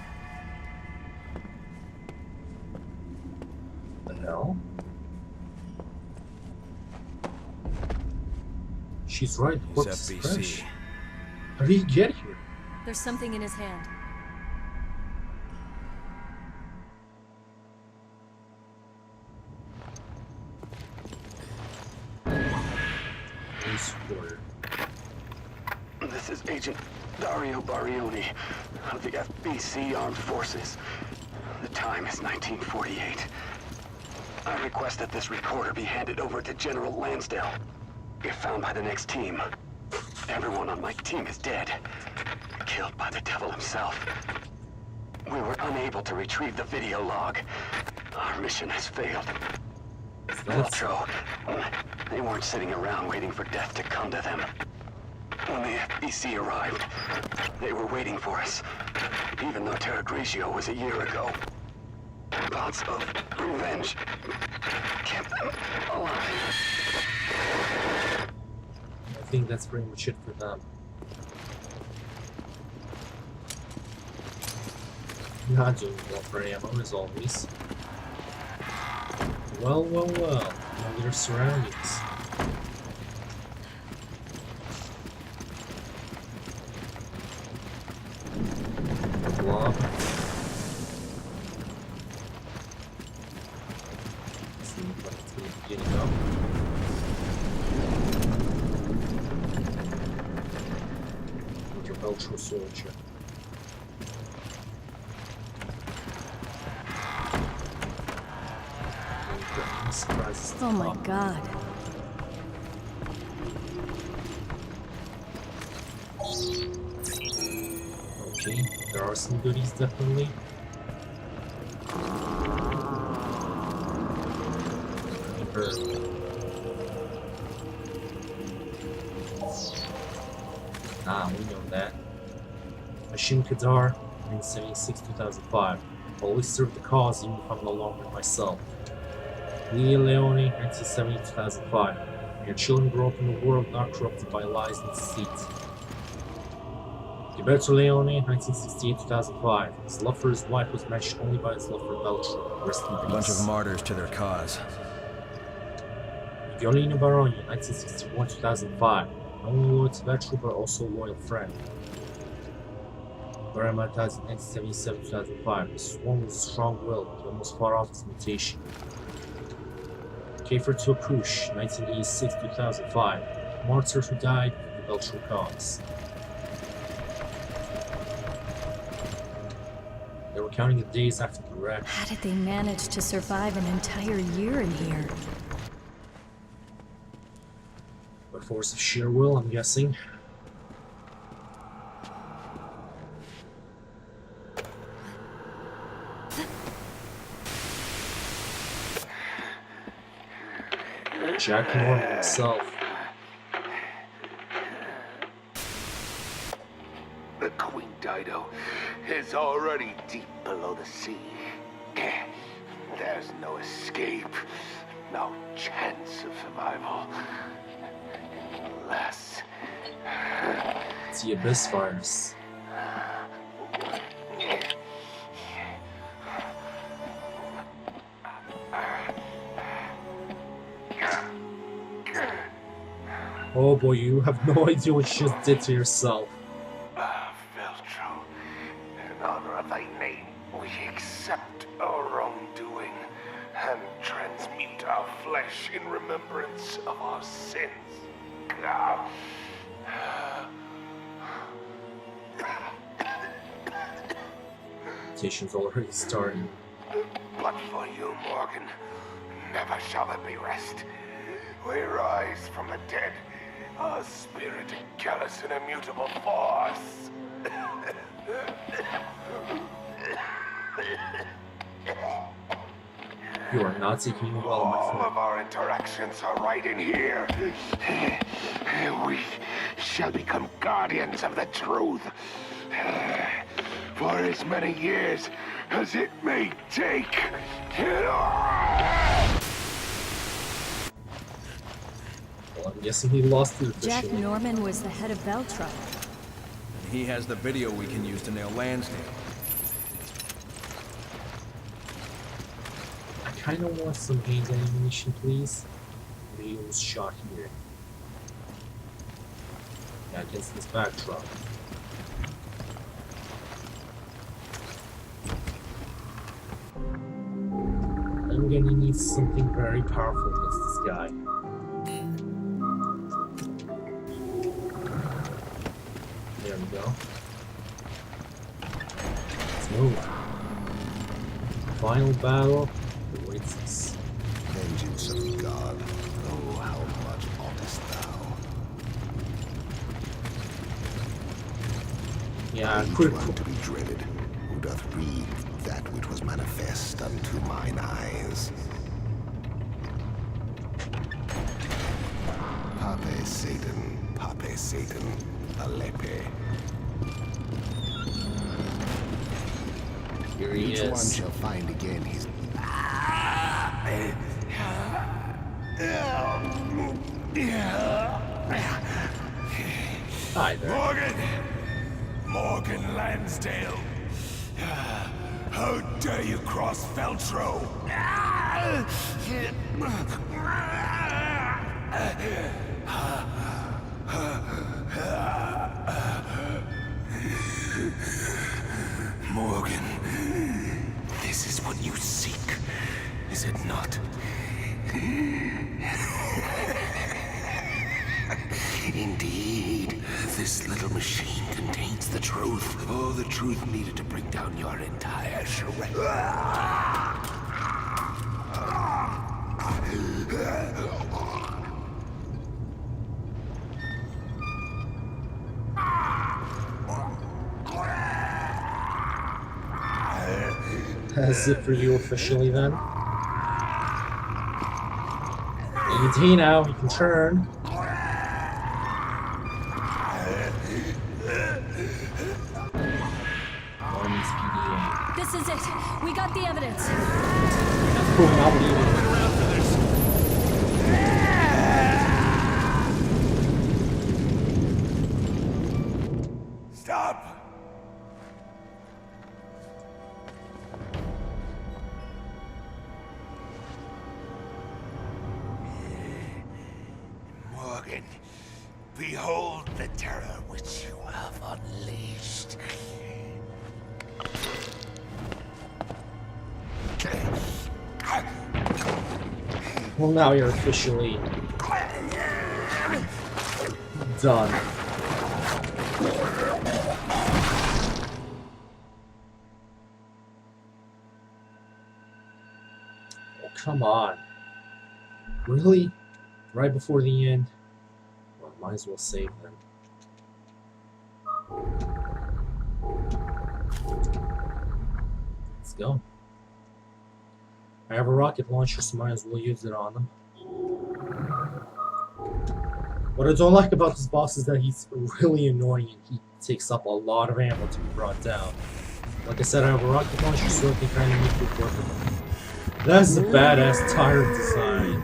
The hell? She's right, the corpse is fresh. How did he get here?
There's something in his hand.
This is Agent Dario Barioni of the FBC Armed Forces. The time is 1948. I request that this recorder be handed over to General Lansdale. If found by the next team, everyone on my team is dead. Killed by the devil himself. We were unable to retrieve the video log. Our mission has failed. Veltro, they weren't sitting around waiting for death to come to them. When the FBC arrived, they were waiting for us. Even though Terra Grigia was a year ago. Thoughts of revenge kept them alive.
I think that's pretty much it for them. Not doing well for ammo as always. Well, well, well. Know their surroundings. Blob. soldier. Surprises.
Oh my god.
Okay, there are some goodies definitely. We know that. Hashim Kadar, 1976-2005. Always served the cause even if I'm no longer myself. Leone, 1970-2005. Your children grow up in a world not corrupted by lies and deceit. Gilberto Leone, 1968-2005. His love for his wife was matched only by his love for Beltran. Rest in peace.
A bunch of martyrs to their cause.
Violino Baroni, 1961-2005. Not only loyal to Beltran, but also a loyal friend. Barama dies in 1977-2005. This one was strong-willed, he almost fought off his mutation. Kiefer Tokush, 1986-2005. Martyr who died for the Beltran cause. They were counting the days after the wreck.
How did they manage to survive an entire year in here?
By force of sheer will, I'm guessing. Jack Norman himself.
The Queen Dido is already deep below the sea. There's no escape, no chance of survival. Unless...
It's the Abyss virus. Oh boy, you have no idea what you just did to yourself.
Veltro, in honor of thy name, we accept our wrongdoing and transmute our flesh in remembrance of our sins.
Mutation's already starting.
But for you, Morgan, never shall there be rest. We rise from the dead, our spirit callous and immutable force.
You are not taking it well, my
All
friend.
of our interactions are right in here. We shall become guardians of the truth. For as many years as it may take.
Well, I'm guessing he lost it
Jack
officially.
Norman was the head of Beltran.
He has the video we can use to nail Lansdale.
I kind of want some hand animation, please. He was shot here. Yeah, against this backdrop. I'm gonna need something very powerful against this guy. There we go. Let's move. Final battle awaits us.
Vengeance of God, oh, how much honest thou.
Yeah,
Each
quick.
one to be dreaded, who doth read that which was manifest unto mine eyes. Pape Satan, Alepe.
Here he
Each
is.
one shall find again his...
Hi there.
Morgan Lansdale. How dare you cross Veltro? Morgan, this is what you seek, is it not? Indeed, this little machine contains the truth. All the truth needed to bring down your entire charade.
That's it for you officially then. AT now, you can turn.
This is it. We got the evidence.
Cool, now what do you
Stop! Morgan, behold the terror which you have unleashed.
Well, now you're officially done. Oh, come on. Really? Right before the end? Well, might as well save them. Let's go. I have a rocket launcher, so might as well use it on them. What I don't like about this boss is that he's really annoying and he takes up a lot of ammo to be brought down. Like I said, I have a rocket launcher, so I can kind of make it work with him. That's a badass tire design.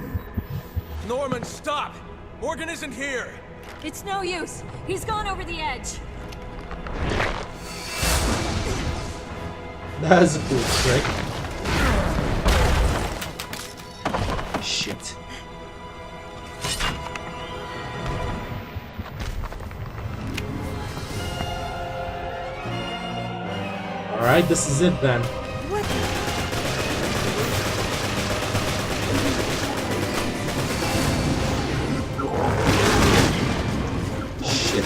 Norman, stop! Morgan isn't here!
It's no use. He's gone over the edge.
That's a cool trick. Shit. Alright, this is it then. Shit.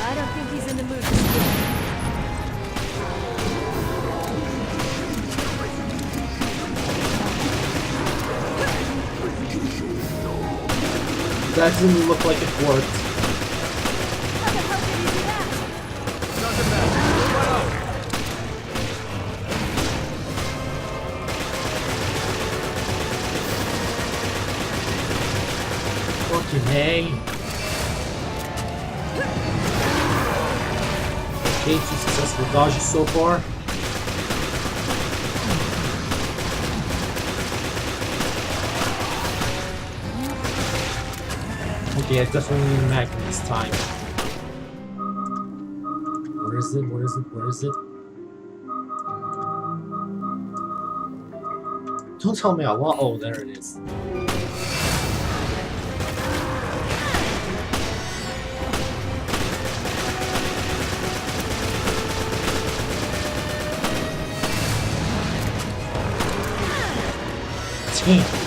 I don't think he's in the mood to skip.
That didn't look like it worked.
Doesn't matter. What up?
Fucking hey. Okay, 2 successful dodges so far. Okay, I definitely need a magnet this time. Where is it? Where is it? Where is it? Don't tell me I lost. Oh, there it is. Damn.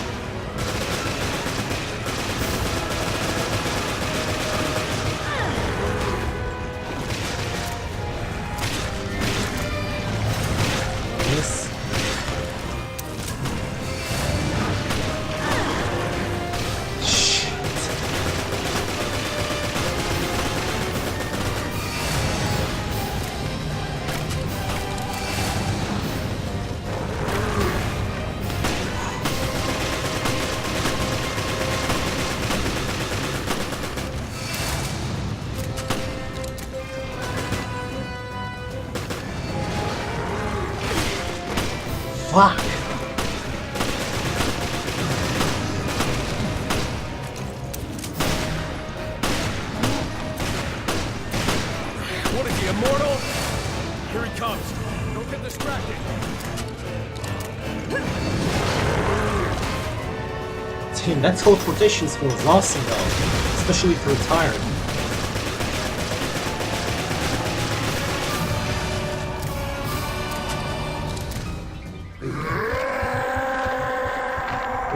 Fuck!
What is he, immortal? Here he comes. Don't get distracted.
Damn, that teleportation skill is awesome though, especially for a tire.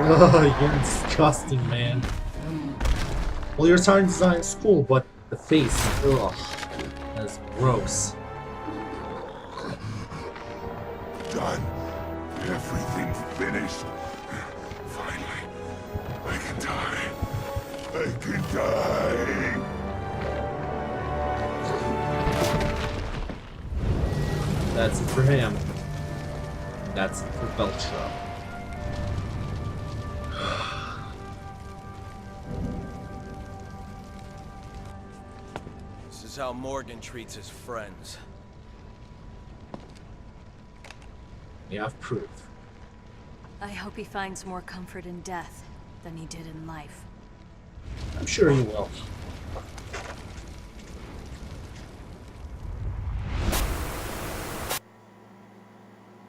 Ugh, you're disgusting, man. Well, your target design is cool, but the face, ugh, that's gross.
Done. Everything's finished. Finally, I can die. I can die.
That's it for him. That's it for Beltra.
This is how Morgan treats his friends.
We have proof.
I hope he finds more comfort in death than he did in life.
I'm sure he will.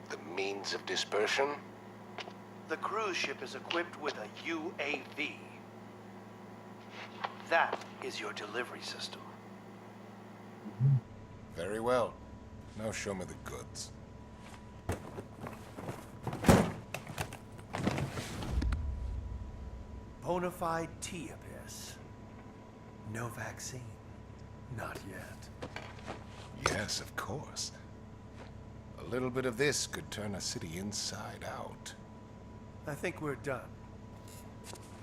The means of dispersion?
The cruise ship is equipped with a UAV. That is your delivery system.
Very well. Now show me the goods.
Bonafide T-Abyss. No vaccine. Not yet.
Yes, of course. A little bit of this could turn a city inside out.
I think we're done.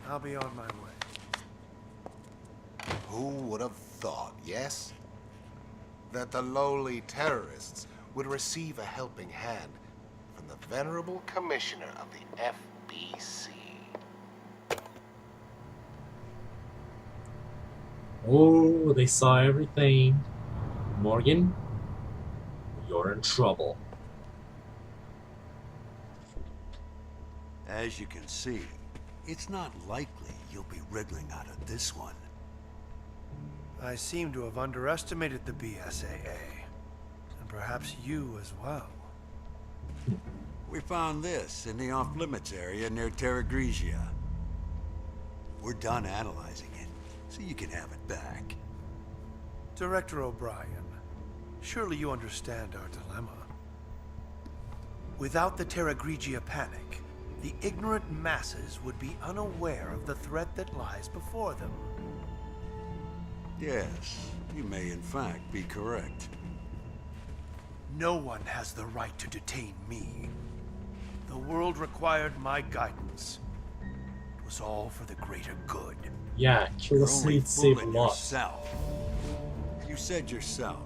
I'll be on my way.
Who would have thought, yes? That the lowly terrorists would receive a helping hand from the venerable commissioner of the FBC.
Oh, they saw everything. Morgan, you're in trouble.
As you can see, it's not likely you'll be wriggling out of this one.
I seem to have underestimated the BSAA. And perhaps you as well.
We found this in the off-limits area near Terra Grigia. We're done analyzing it, so you can have it back.
Director O'Brien, surely you understand our dilemma. Without the Terra Grigia panic, the ignorant masses would be unaware of the threat that lies before them.
Yes, you may in fact be correct.
No one has the right to detain me. The world required my guidance. It was all for the greater good.
Yeah, kill the seed, save a lot.
Yourself. You said yourself,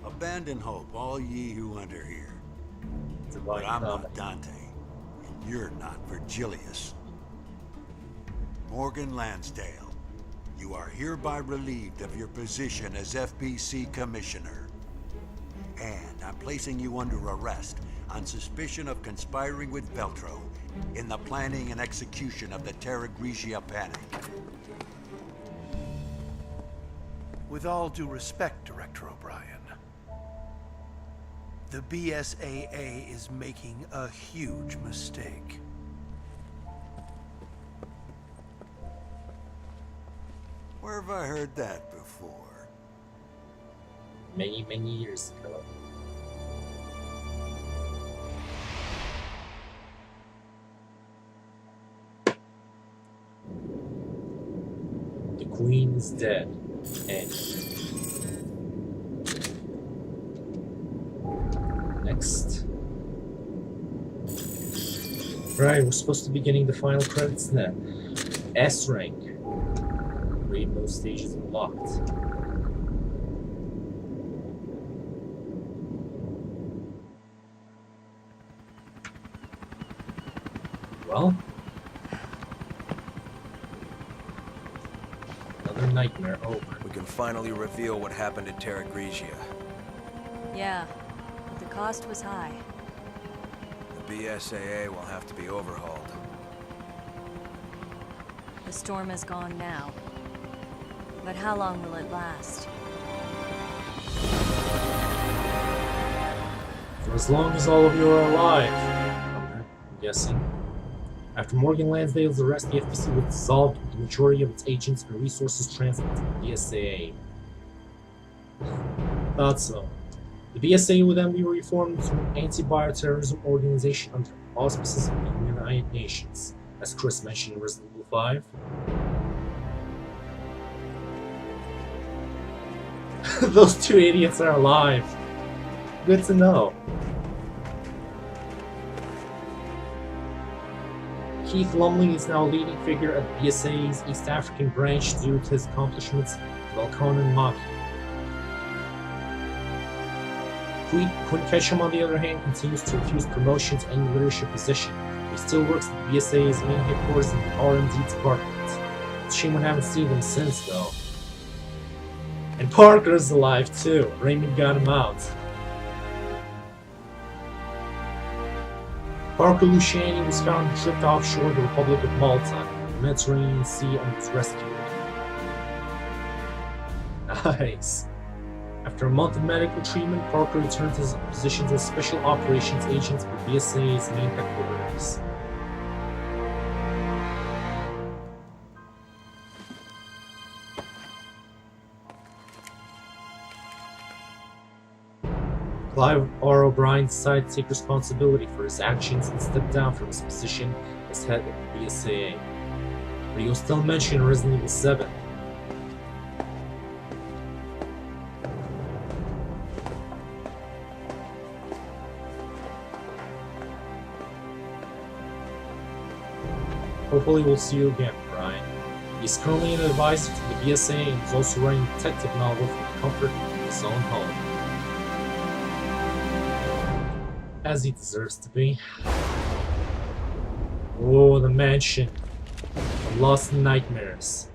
abandon hope, all ye who enter here. But I'm not Dante, and you're not Virgilius. Morgan Lansdale, you are hereby relieved of your position as FBC Commissioner. And I'm placing you under arrest on suspicion of conspiring with Veltro in the planning and execution of the Terra Grigia panic.
With all due respect, Director O'Brien, the BSAA is making a huge mistake.
Where have I heard that before?
Many, many years ago. The Queen is dead. And next. Right, we're supposed to be getting the final credits now. S rank. Rainbow stages unlocked. Well, another nightmare over.
We can finally reveal what happened at Terra Grigia.
Yeah, but the cost was high.
The BSAA will have to be overhauled.
The storm is gone now. But how long will it last?
For as long as all of you are alive. Okay, I'm guessing. After Morgan Lansdale's arrest, the FBC was dissolved with the majority of its agents and resources transferred to the BSAA. Thought so. The BSAA would then be reformed into an anti-bioterrorism organization under auspices of the United Nations. as Chris mentioned in Resident Evil 5. Those two idiots are alive. Good to know. Keith Lumley is now a leading figure at BSA's East African branch due to his accomplishments with Alcon and Maki. Quinn Ketchum, on the other hand, continues to refuse promotion to any leadership position. He still works at the BSA's main headquarters in the R&D department. It's a shame we haven't seen him since, though. And Parker's alive too. Raymond got him out. Parker Luciani was found tripped offshore the Republic of Malta, the Mediterranean Sea, and was rescued. Nice. After a month of medical treatment, Parker returned to his position as Special Operations Agent for BSA's main headquarters. Clive R. O'Brien decided to take responsibility for his actions and step down from his position as head of the BSAA. But he was still mentioned in Resident Evil 7. Hopefully we'll see you again, Brian. He's currently an advisor to the BSA and is also writing a detective novel from the comfort of his own home. As he deserves to be. Oh, the mansion. The lost nightmares.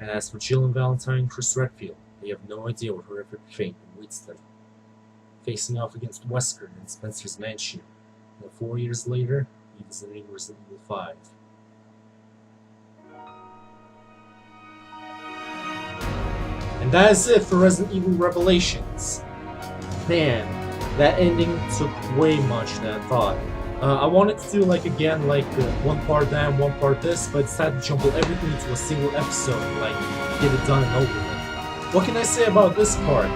And as for Jill and Valentine and Chris Redfield, they have no idea what horrific fate awaits them. Facing off against Wesker in Spencer's mansion. And 4 years later, he visiting Resident Evil 5. And that is it for Resident Evil Revelations. Man, that ending took way much than I thought. I wanted to do one part that and one part this, but decided to jumble everything into a single episode and get it done and over with. What can I say about this part?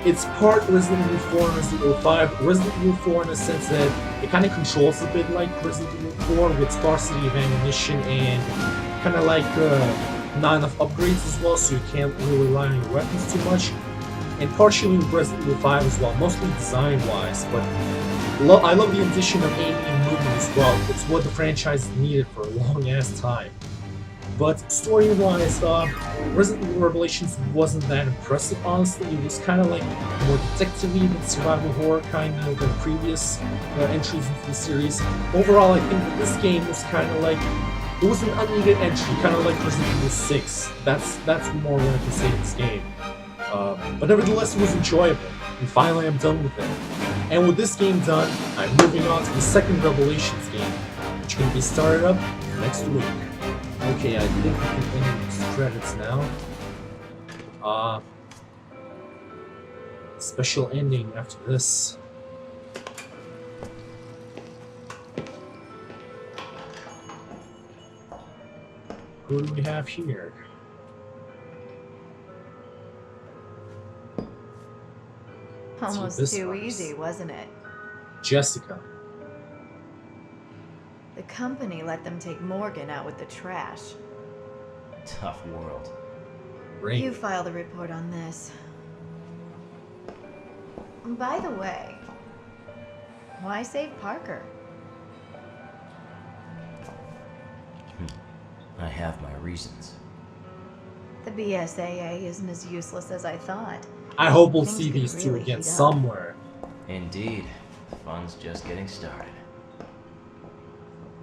It's part Resident Evil 4 and Resident Evil 5. Resident Evil 4 in the sense that it kind of controls a bit like Resident Evil 4 with sparsity of ammunition and kind of not enough upgrades as well, so you can't really rely on your weapons too much. And partially with Resident Evil 5 as well, mostly design-wise, but I love the addition of aiming and movement as well. It's what the franchise needed for a long-ass time. But story-wise, Resident Evil Revelations wasn't that impressive, honestly. It was kind of more detective-y than survival horror kind of than previous entries into the series. Overall, I think that this game was kind of it was an uneeded entry, kind of like Resident Evil 6. That's more what I can say of this game. But nevertheless, it was enjoyable, and finally I'm done with it. And with this game done, I'm moving on to the second Revelations game, which can be started up next week. Okay, I think we can end these credits now. Special ending after this. Who do we have here?
Almost too easy, wasn't it?
Jessica.
The company let them take Morgan out with the trash.
Tough world.
Great.
You filed a report on this. By the way, why save Parker?
I have my reasons.
The BSAA isn't as useless as I thought.
I hope we'll
Things
see
could
these two
really
again
heat up.
somewhere.
Indeed. The fun's just getting started.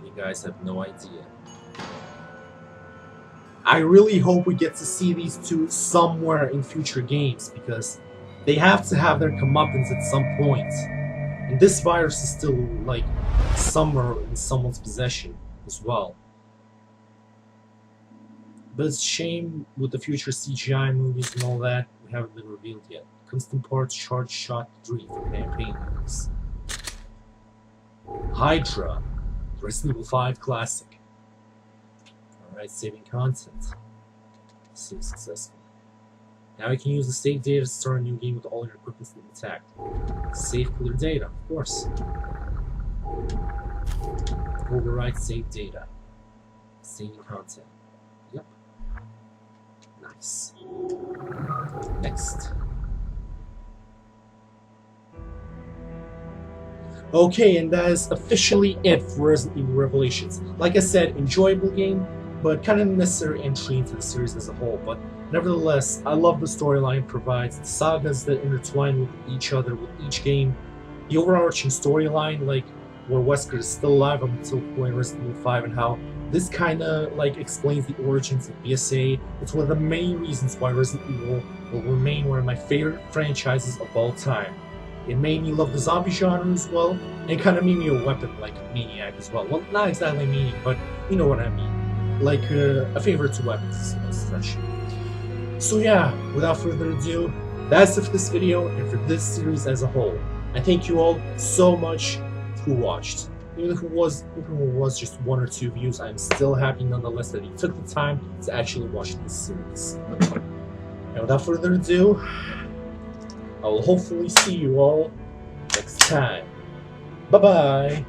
You guys have no idea. I really hope we get to see these two somewhere in future games, because they have to have their comeuppance at some point. And this virus is still somewhere in someone's possession as well. But it's a shame with the future CGI movies and all that, we haven't been revealed yet. Constant Parts Charge Shot 3 for campaign movies. Hydra, Resident Evil 5 Classic. Alright, saving content. Seems successful. Now you can use the save data to start a new game with all your equipment intact. Save clear data, of course. Override save data. Saving content. Yep. Nice. Next. Okay, and that is officially it for Resident Evil Revelations. Like I said, enjoyable game, but kind of necessary entry into the series as a whole. But nevertheless, I love the storyline it provides, the sagas that intertwine with each other with each game, the overarching storyline, like where Wesker is still alive up until playing Resident Evil 5, and how this kind of like explains the origins of BSA. It's one of the main reasons why Resident Evil will remain one of my favorite franchises of all time. It made me love the zombie genre as well, and kind of made me a weapon like a maniac as well. Well, not exactly a maniac, but you know what I mean. Like a favorite to weapons, essentially. So yeah, without further ado, that's it for this video and for this series as a whole. I thank you all so much who watched. Even if it was just 1 or 2 views, I'm still happy nonetheless that you took the time to actually watch this series. And without further ado, I will hopefully see you all next time. Bye-bye!